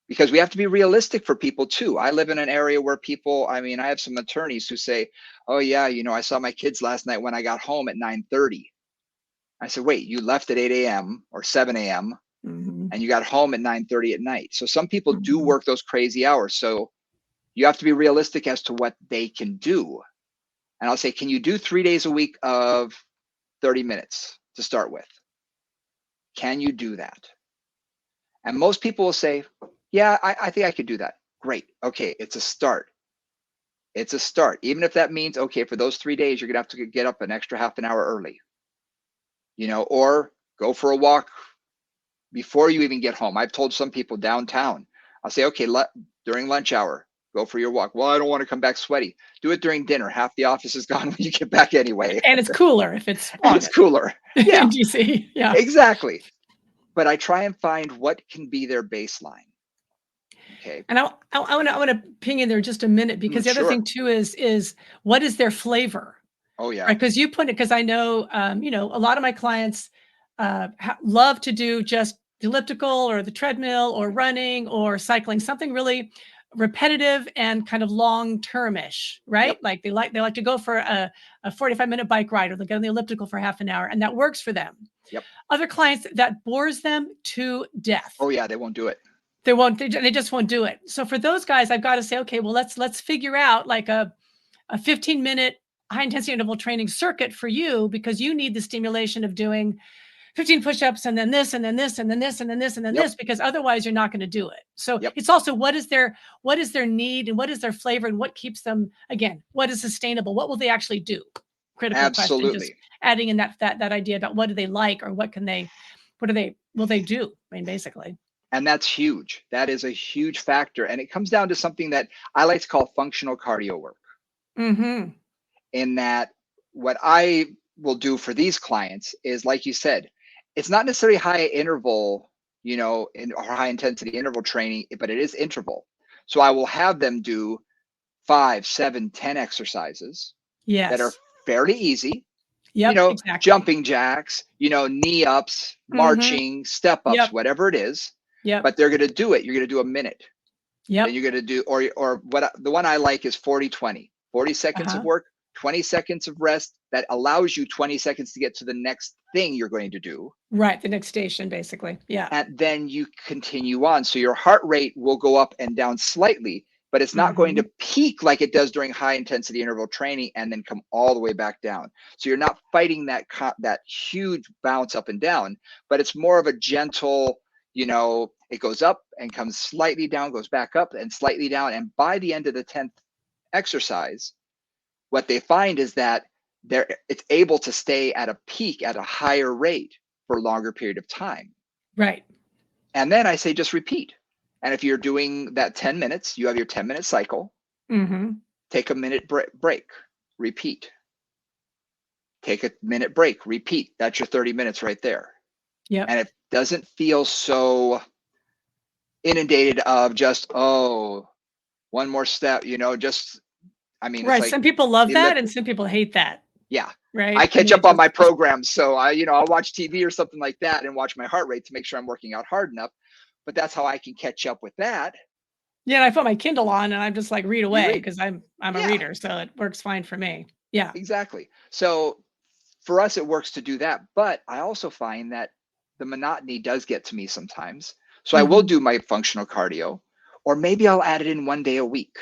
Because we have to be realistic for people too. I live in an area where people, I mean, I have some attorneys who say, oh yeah, you know, I saw my kids last night when I got home at 9:30. I said, wait, you left at 8 a.m. or 7 a.m. and you got home at 9:30 at night. So some people do work those crazy hours. So you have to be realistic as to what they can do. And I'll say, can you do 3 days a week of 30 minutes to start with? Can you do that? And most people will say, yeah, I think I could do that. Great. Okay, it's a start. It's a start. Even if that means, okay, for those 3 days, you're going to have to get up an extra half an hour early, you know, or go for a walk before you even get home. I've told some people downtown, I'll say, okay, during lunch hour, go for your walk. Well, I don't want to come back sweaty. Do it during dinner. Half the office is gone when you get back anyway. And it's cooler if it's And it's cooler. Yeah, in DC. Yeah. exactly. But I try and find what can be their baseline. Okay. And I want to ping in there just a minute, because the other Sure. thing too is what is their flavor? Oh yeah. Right? Because you put it, because I know, you know, a lot of my clients love to do just the elliptical or the treadmill or running or cycling, something really repetitive and kind of long-termish, right? Yep. Like they like to go for a 45-minute bike ride, or they go on the elliptical for half an hour, and that works for them. Yep. Other clients, that bores them to death. Oh yeah, they won't do it. They won't. They just won't do it. So for those guys, I've got to say, okay, well, let's figure out like a 15-minute high intensity interval training circuit for you, because you need the stimulation of doing 15 push-ups and then this and then this and then this and then this and then this, because otherwise you're not going to do it. So it's also what is their need and what is their flavor and what keeps them, again, what is sustainable? What will they actually do? Critical Absolutely. question. Just adding in that idea about what do they like, or what will they do? I mean, basically. And that's huge. That is a huge factor. And it comes down to something that I like to call functional cardio work. In that, what I will do for these clients is, like you said, it's not necessarily high interval, you know, or high intensity interval training, but it is interval. So I will have them do 5, 7, 10 exercises that are fairly easy. Yep, you know, exactly. Jumping jacks, you know, knee ups, marching, step ups, whatever it is. Yep. But they're going to do it. You're going to do a minute. Yep. Then you're going to do, or what the one I like is 40-20, 40 seconds of work, 20 seconds of rest. That allows you 20 seconds to get to the next thing you're going to do. Right. The next station, basically. Yeah. And then you continue on. So your heart rate will go up and down slightly, but it's not going to peak like it does during high intensity interval training and then come all the way back down. So you're not fighting that huge bounce up and down, but it's more of a gentle, you know, it goes up and comes slightly down, goes back up and slightly down. And by the end of the 10th exercise, what they find is that it's able to stay at a peak at a higher rate for a longer period of time. Right. And then I say, just repeat. And if you're doing that 10 minutes, you have your 10-minute cycle. Take a minute break, repeat. Take a minute break, repeat. That's your 30 minutes right there. Yeah. And it doesn't feel so inundated of just, oh, one more step, you know, just, I mean, right. it's like, some people love that and some people hate that. Yeah. Right. I catch up on my programs. So I'll watch TV or something like that and watch my heart rate to make sure I'm working out hard enough. But that's how I can catch up with that. Yeah. And I put my Kindle on and I'm just like, read away, because I'm a reader. So it works fine for me. Yeah. Exactly. So for us, it works to do that. But I also find that the monotony does get to me sometimes. So I will do my functional cardio, or maybe I'll add it in 1 day a week.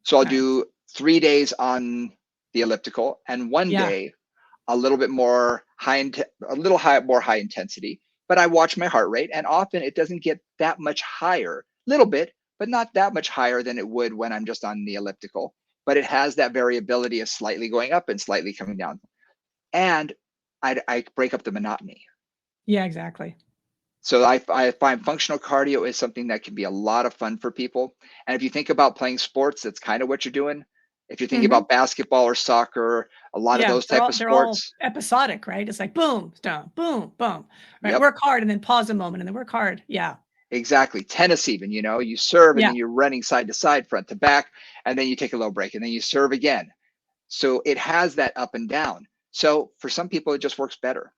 So I'll do 3 days on the elliptical and 1 day a little bit more more high intensity, but I watch my heart rate, and often it doesn't get that much higher, little bit, but not that much higher than it would when I'm just on the elliptical, but it has that variability of slightly going up and slightly coming down. And I break up the monotony. Yeah, exactly. So I find functional cardio is something that can be a lot of fun for people. And if you think about playing sports, that's kind of what you're doing. If you're thinking Hmm. about basketball or soccer, a lot of Yeah, those type of they're all sports. episodic, right? It's like boom, down, boom, boom, right? Yep, Work hard and then pause a moment and then work hard. Yeah, exactly. Tennis even, you serve and yeah. then you're running side to side, front to back, and then you take a little break and then you serve again. So it has that up and down. So for some people, it just works better.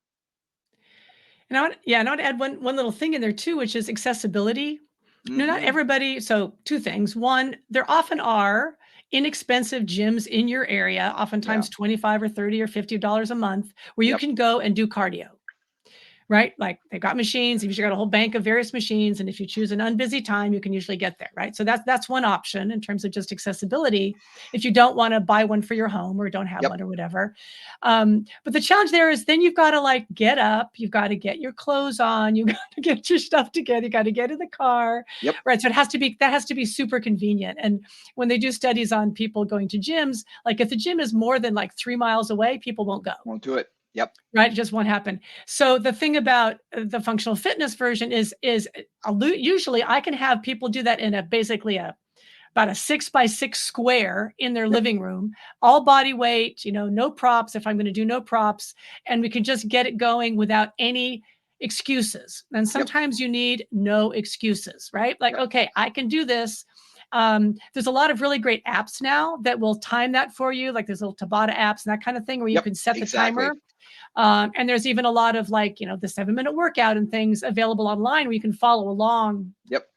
And I want to add one little thing in there too, which is accessibility. Not Hmm. everybody. So two things. One, there often are inexpensive gyms in your area, Yeah. oftentimes 25 or 30 or $50 a month, where you Yep. can go and do cardio. Right? Like they've got machines, you've usually got a whole bank of various machines. And if you choose an unbusy time, you can usually get there, right? So that's one option in terms of just accessibility. If you don't want to buy one for your home or don't have Yep. one or whatever. But the challenge there is then you've got to like get up, you've got to get your clothes on, you've got to get your stuff together, you got to get in the car, Yep. right? So that has to be super convenient. And when they do studies on people going to gyms, like if the gym is more than like 3 miles away, people won't go. Won't do it. Yep. Right, it just won't happen. So the thing about the functional fitness version is usually I can have people do that in basically about a 6 by 6 square in their Yep. living room, all body weight, no props if I'm going to do no props, and we can just get it going without any excuses. And Yep. sometimes you need no excuses, right? Like, Yep. okay, I can do this. There's a lot of really great apps now that will time that for you, like there's little Tabata apps and that kind of thing where you Yep. can set the Exactly. timer. And there's even a lot of like, the 7-minute workout and things available online where you can follow along Yep.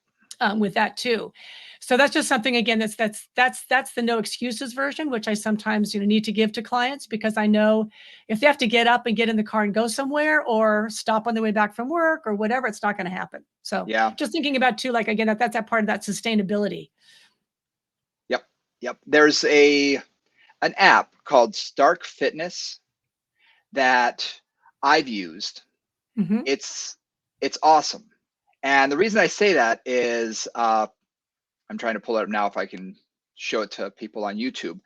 with that too. So that's just something again that's the no excuses version, which I sometimes need to give to clients because I know if they have to get up and get in the car and go somewhere or stop on the way back from work or whatever, it's not going to happen. So Yeah. just thinking about too, like again, that's that part of that sustainability. Yep. Yep. There's an app called Stark Fitness that I've used. Hmm. It's awesome. And the reason I say that is I'm trying to pull it up now if I can show it to people on YouTube.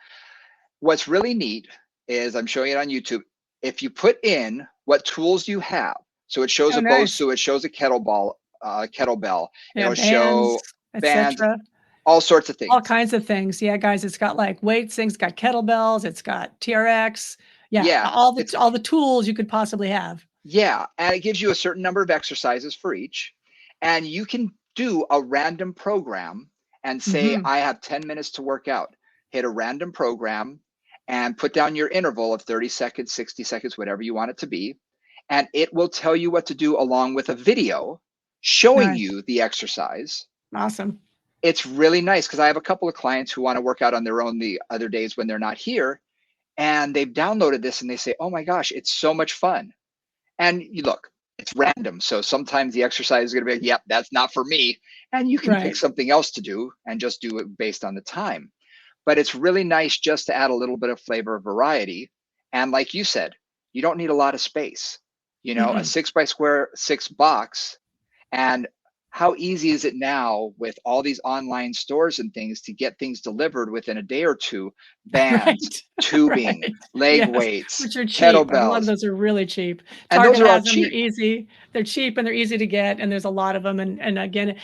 What's really neat is I'm showing it on YouTube. If you put in what tools you have, so it shows Oh, a bow, nice. so it shows a kettlebell, Yeah, it'll bands, show bands, etc. all sorts of All things. kinds of things. Yeah, guys, it's got like weights things, it's got kettlebells, it's got TRX. Yeah, Yeah, it's all the tools you could possibly have. yeah, and it gives you a certain number of exercises for each, and you can do a random program and say, Mhm. I have 10 minutes to work out. Hit a random program and put down your interval of 30 seconds, 60 seconds, whatever you want it to be. And it will tell you what to do along with a video showing Nice. you the exercise. Awesome. It's really nice because I have a couple of clients who want to work out on their own the other days when they're not here. And they've downloaded this and they say, oh my gosh, it's so much fun. And you look, it's random. So sometimes the exercise is going to be like, yep, that's not for me. And you can pick Right. something else to do and just do it based on the time. But it's really nice just to add a little bit of flavor of variety. And like you said, you don't need a lot of space. A Mm-mm. 6 by 6 box. And how easy is it now with all these online stores and things to get things delivered within a day or two? Bands, Right. tubing, Right. leg Yes, weights, which are cheap. A lot of kettlebells, those are really cheap. and those Target are all has them, they're cheap. easy. They're cheap and they're easy to get, and there's a lot of them, and again,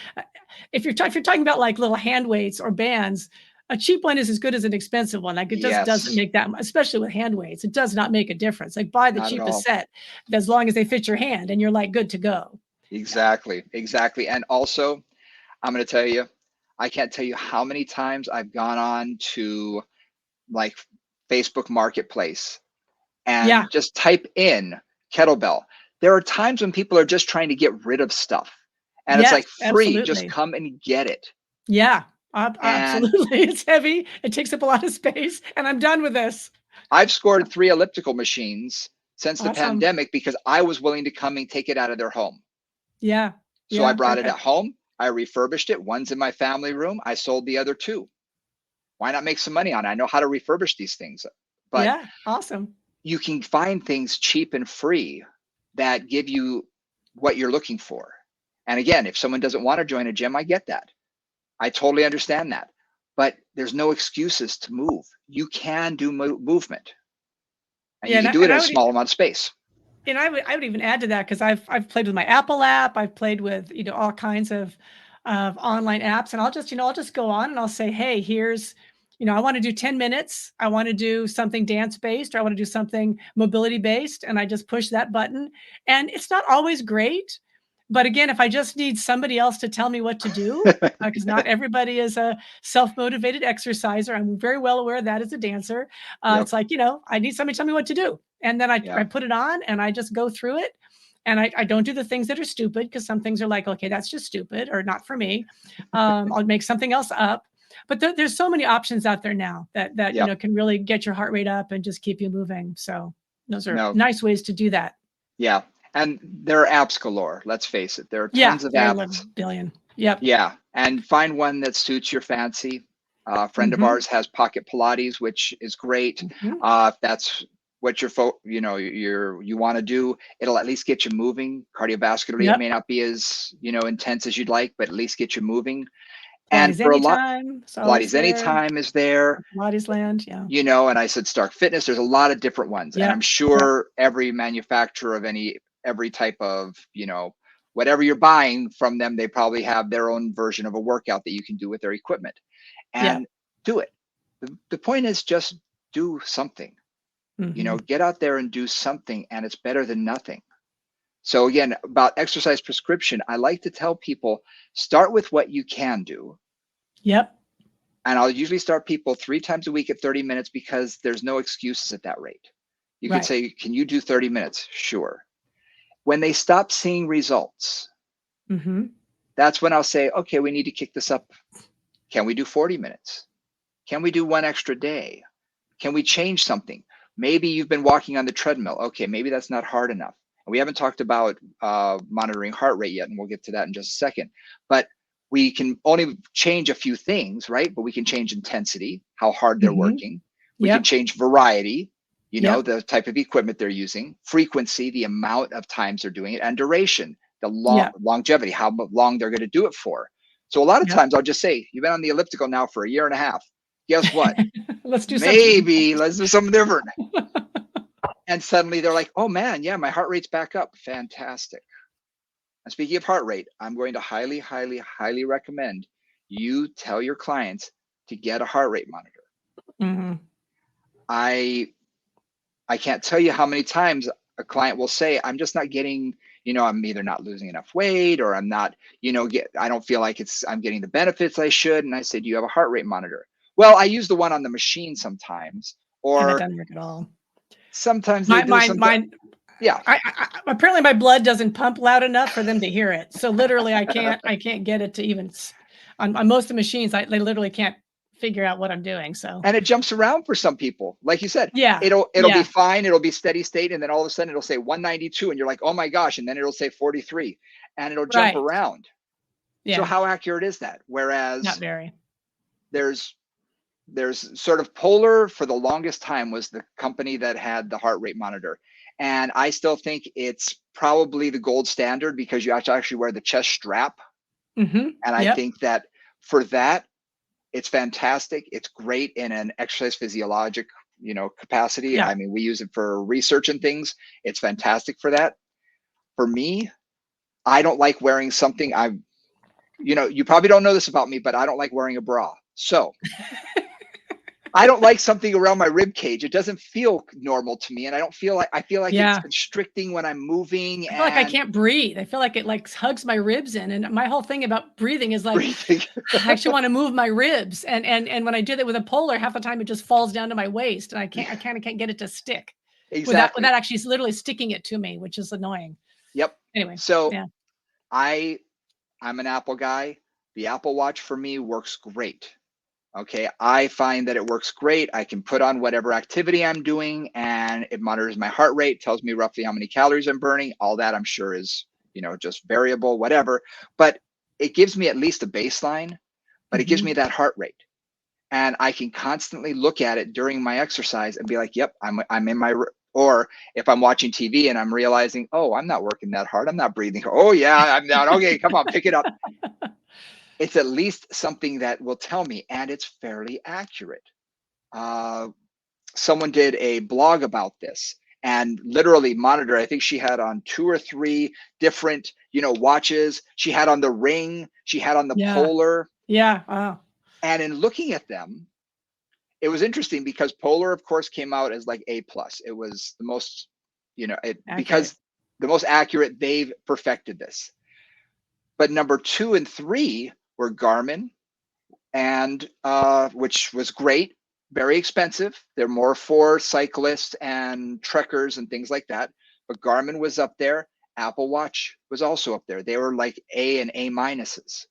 if you're talking about, like, little hand weights or bands, a cheap one is as good as an expensive one, like, it just doesn't Yes, make that especially with hand weights, it does not make a difference, like, buy the not at cheapest all. set as long as they fit your hand and you're, like, good to go. Yeah. Exactly, exactly. And also, I'm going to tell you, I can't tell you how many times I've gone on to like Facebook Marketplace Yeah, and just type in kettlebell. There are times when people are just trying to get rid of stuff and it's yes, like free, just absolutely. come and get it. Yeah, And absolutely, it's heavy, it takes up a lot of space, and I'm done with this. I've scored 3 elliptical machines since the Awesome. pandemic because I was willing to come and take it out of their home. Yeah, So I yeah, brought it at home. I refurbished it. One's in my family room. I sold the other two. Why not make some money on it? I know how to refurbish these things. But yeah, awesome. you can find things cheap and free that give you what you're looking for. And again, if someone doesn't want to join a gym, I get that. I totally understand that. But there's no excuses to move. You can do movement and Yeah, you and can do it in a small amount of space. And I would even add to that, because I've played with my Apple app. I've played with, all kinds of online apps, and I'll just go on and I'll say, hey, here's, I want to do 10 minutes. I want to do something dance based, or I want to do something mobility based. And I just push that button. And it's not always great. But again, if I just need somebody else to tell me what to do, because not everybody is a self-motivated exerciser. I'm very well aware of that as a dancer. Yep. It's like, I need somebody to tell me what to do. And then Yeah. I put it on and I just go through it. And I don't do the things that are stupid, because some things are like, okay, that's just stupid or not for me. I'll make something else up. But there's so many options out there now that Yep. can really get your heart rate up and just keep you moving. So those are No. nice ways to do that. Yeah. And there are apps galore. Let's face it. There are Yeah, tons of there are apps. 11 billion. Yep. Yeah. And find one that suits your fancy. A friend of Mhm. ours has Pocket Pilates, which is great. Mhm. If that's what you want to do, it'll at least get you moving. Cardiovascularly, it Yep. may not be as, intense as you'd like, but at least get you moving. And Pilates for a lot, Anytime, it's always Pilates there. Anytime is there. Pilates Land, yeah. And I said Stark Fitness. There's a lot of different ones, and I'm Yep. Yep. sure every manufacturer of every type of whatever you're buying from them, they probably have their own version of a workout that you can do with their equipment, Yep. and do it. The point is just do something. Mhm. Get out there and do something, and it's better than nothing. So again, about exercise prescription, I like to tell people start with what you can do. Yep. And I'll usually start people 3 times a week at 30 minutes, because there's no excuses at that rate. You could Right. say, can you do 30 minutes? Sure. When they stop seeing results, Mhm. that's when I'll say, okay, we need to kick this up. Can we do 40 minutes? Can we do one extra day? Can we change something? Maybe you've been walking on the treadmill. Okay, maybe that's not hard enough. And we haven't talked about monitoring heart rate yet, and we'll get to that in just a second. But we can only change a few things, right? But we can change intensity, how hard they're Mhm. working. We can Yep. change variety, Yep. the type of equipment they're using, frequency, the amount of times they're doing it, and duration, the Yep. longevity, how long they're going to do it for. So a lot of Yep. times I'll just say, you've been on the elliptical now for a year and a half. Guess what? Let's do something. Maybe let's do something different. And suddenly they're like, oh man, yeah, my heart rate's back up. Fantastic. And speaking of heart rate, I'm going to highly, highly, highly recommend you tell your clients to get a heart rate monitor. Mhm. I can't tell you how many times a client will say, I'm just not getting, I'm either not losing enough weight, or I'm not, I don't feel like I'm getting the benefits I should. And I say, do you have a heart rate monitor? Well, I use the one on the machine sometimes, And that or doesn't work at all. sometimes they My do mine some. mine Yeah. apparently my blood doesn't pump loud enough for them to hear it. So literally I can't get it to even on most of the machines, they literally can't figure out what I'm doing. So And it jumps around for some people. Like you said, yeah. it'll be Yeah. fine. It'll be steady state. And then all of a sudden it'll say 192 and you're like, oh my gosh. And then it'll say 43 and it'll jump Right. around. So Yeah. how accurate is that? Not Whereas very. there's sort of Polar for the longest time was the company that had the heart rate monitor. And I still think it's probably the gold standard, because you have to actually wear the chest strap. Mhm. And I Yep. think that for that, it's fantastic. It's great in an exercise physiologic, capacity. Yeah. I mean, we use it for research and things. It's fantastic for that. For me, I don't like wearing something. You probably don't know this about me, but I don't like wearing a bra. So I don't like something around my rib cage. It doesn't feel normal to me, and I feel like it's Yeah. constricting when I'm moving I feel like I and can't breathe. I feel like it like hugs my ribs in. And my whole thing about breathing is like, breathing. I actually want to move my ribs. And when I do that with a Polar, half the time it just falls down to my waist, and I kind of can't get it to stick Exactly. without actually literally sticking it to me, which is annoying. Yep. Anyway, So yeah. I'm an Apple guy. The Apple Watch for me works great. Okay, I find that it works great. I can put on whatever activity I'm doing and it monitors my heart rate, tells me roughly how many calories I'm burning. All that I'm sure is, just variable, whatever. But it gives me at least a baseline, but it gives Mhm. me that heart rate. And I can constantly look at it during my exercise and be like, yep, I'm in my, or if I'm watching TV and I'm realizing, oh, I'm not working that hard. I'm not breathing. Oh yeah, I'm not. Okay, come on, pick it up. It's at least something that will tell me, and it's fairly accurate. Uh, Someone did a blog about this, and literally monitor. I think she had on 2 or 3 different, watches. She had on the Ring, she had on the Yeah. Polar. Yeah. Wow. And in looking at them, it was interesting because Polar, of course, came out as like A+. It was the most, because the most accurate. They've perfected this. But number 2 and 3 were Garmin, and which was great, very expensive. They're more for cyclists and trekkers and things like that. But Garmin was up there. Apple Watch was also up there. They were like A and A minuses,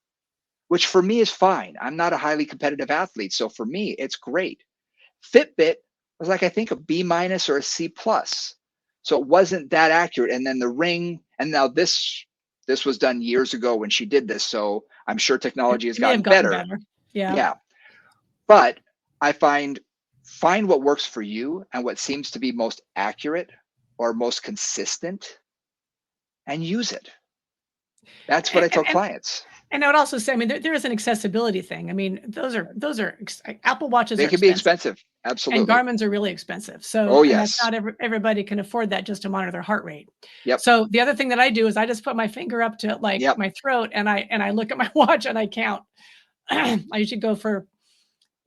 which for me is fine. I'm not a highly competitive athlete, so for me, it's great. Fitbit was like, I think, a B- or a C+. So it wasn't that accurate. And then the Ring, and now this was done years ago when she did this, so I'm sure technology has It may have gotten gotten better. better. Yeah. Yeah. But I find what works for you and what seems to be most accurate or most consistent, and use it. That's what I tell clients. And I would also say, I mean, there is an accessibility thing. I mean, those are Apple Watches They are can be expensive, expensive. and Absolutely. Garmin's are really expensive. So, Oh, and that's yes. not everybody can afford that just to monitor their heart rate. Yep. So the other thing that I do is I just put my finger up to like Yep. my throat, and I look at my watch and I count. I usually go for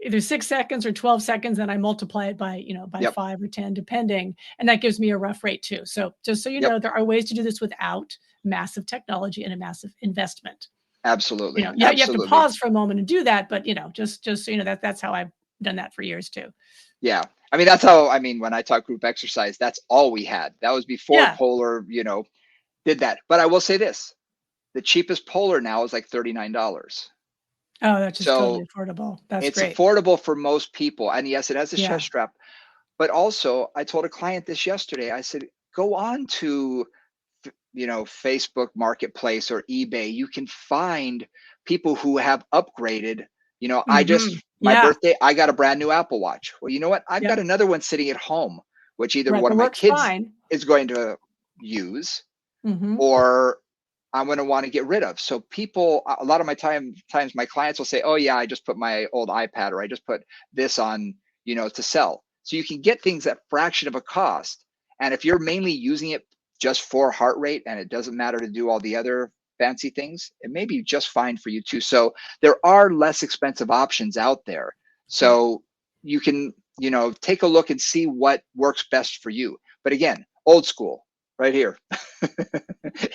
either 6 seconds or 12 seconds, and I multiply it by, by Yep. 5 or 10, depending. And that gives me a rough rate too. So just so you Yep. know, there are ways to do this without massive technology and a massive investment. Absolutely. You have to Absolutely. pause for a moment and do that, but just so you know, that's how I've done that for years too. Yeah. I mean, that's how, when I taught group exercise, that's all we had. That was before Yeah. Polar, did that. But I will say this, the cheapest Polar now is like $39. Oh, that's just So totally affordable. That's it's great. affordable for most people. And yes, it has a Yeah. chest strap. But also, I told a client this yesterday. I said, go on to, Facebook Marketplace or eBay. You can find people who have upgraded. My Yeah. birthday, I got a brand new Apple Watch. Well, you know what? I've Yep. got another one sitting at home, which either Right. one That of my works kids fine. is going to use, Mhm. or I'm going to want to get rid of. So people, a lot of my times my clients will say, oh yeah, I just put my old iPad, or I just put this on, to sell. So you can get things at fraction of a cost. And if you're mainly using it just for heart rate and it doesn't matter to do all the other fancy things, it may be just fine for you too. So there are less expensive options out there. So you can, take a look and see what works best for you. But again, old school right here.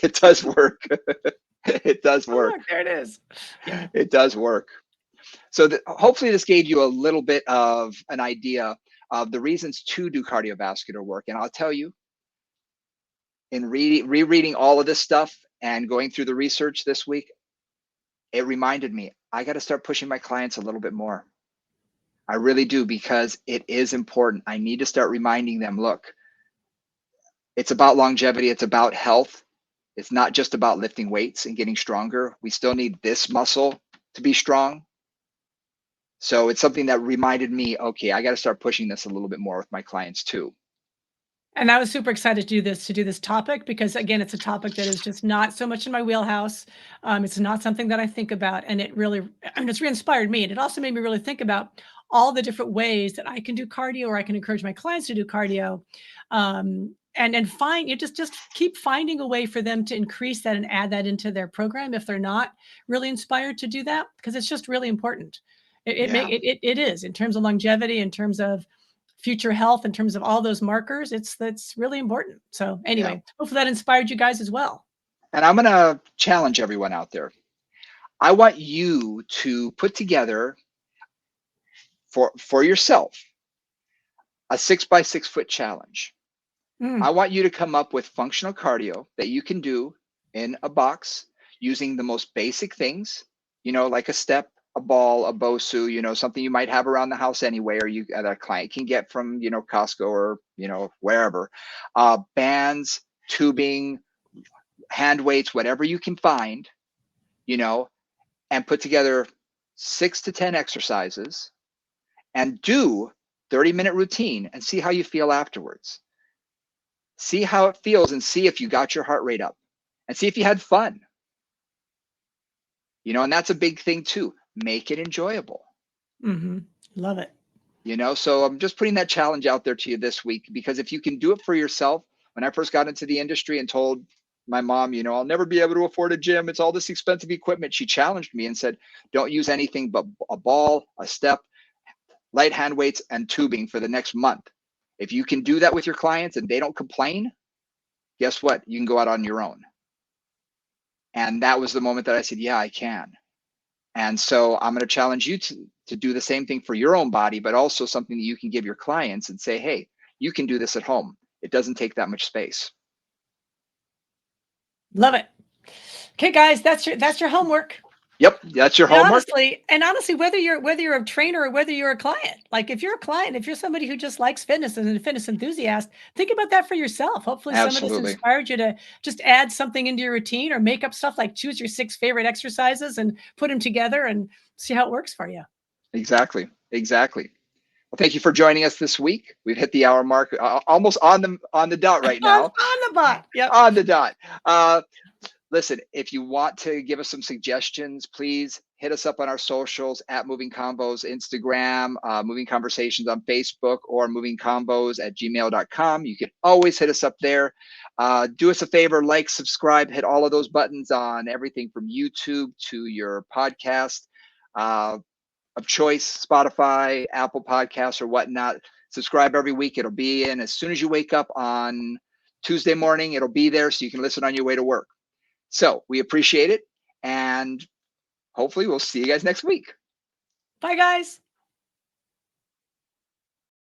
It does work. It does Oh, work. look, there it is. Yeah. It does work. So hopefully this gave you a little bit of an idea of the reasons to do cardiovascular work. And I'll tell you, in rereading all of this stuff and going through the research this week, it reminded me, I got to start pushing my clients a little bit more. I really do, because it is important. I need to start reminding them, look, it's about longevity. It's about health. It's not just about lifting weights and getting stronger. We still need this muscle to be strong. So it's something that reminded me, okay, I got to start pushing this a little bit more with my clients too. And I was super excited to do this topic because, again, it's a topic that is just not so much in my wheelhouse. It's not something that I think about, and it's re-inspired me. And it also made me really think about all the different ways that I can do cardio, or I can encourage my clients to do cardio. And find you just keep finding a way for them to increase that and add that into their program if they're not really inspired to do that, because it's just really important. It is, in terms of longevity, in terms of future health, in terms of all those markers. That's really important. So anyway, hopefully that inspired you guys as well. And I'm going to challenge everyone out there. I want you to put together for yourself a 6x6 foot challenge. I want you to come up with functional cardio that you can do in a box using the most basic things, like a step, a ball, a BOSU, something you might have around the house anyway, or that a client can get from, Costco or, wherever. Bands, tubing, hand weights, whatever you can find, and put together 6 to 10 exercises and do 30-minute routine and see how you feel afterwards. See how it feels and see if you got your heart rate up and see if you had fun. And that's a big thing too. Make it enjoyable. Mm-hmm. Love it. You know, so I'm just putting that challenge out there to you this week, because if you can do it for yourself, when I first got into the industry and told my mom, you know, I'll never be able to afford a gym, it's all this expensive equipment, she challenged me and said, don't use anything but a ball, a step, light hand weights, and tubing for the next month. If you can do that with your clients and they don't complain, guess what? You can go out on your own. And that was the moment that I said, yeah, I can. And so I'm going to challenge you to do the same thing for your own body, but also something that you can give your clients and say, hey, you can do this at home. It doesn't take that much space. Love it. Okay, guys, that's your homework. Yep, that's your homework. Honestly, whether you're a trainer or whether you're a client, like if you're a client, if you're somebody who just likes fitness and a fitness enthusiast, think about that for yourself. Hopefully some of this Absolutely. inspired you to just add something into your routine or make up stuff like choose your 6 favorite exercises and put them together and see how it works for you. Exactly. Well, thank you for joining us this week. We've hit the hour mark, almost on the dot right now. on the bot. Yep. On the dot. Listen, if you want to give us some suggestions, please hit us up on our socials at Moving Combos, Instagram, Moving Conversations on Facebook, or movingcombos@gmail.com. You can always hit us up there. Do us a favor, like, subscribe, hit all of those buttons on everything from YouTube to your podcast of choice, Spotify, Apple Podcasts, or whatnot. Subscribe every week. It'll be in as soon as you wake up on Tuesday morning. It'll be there so you can listen on your way to work. So we appreciate it, and hopefully we'll see you guys next week. Bye, guys.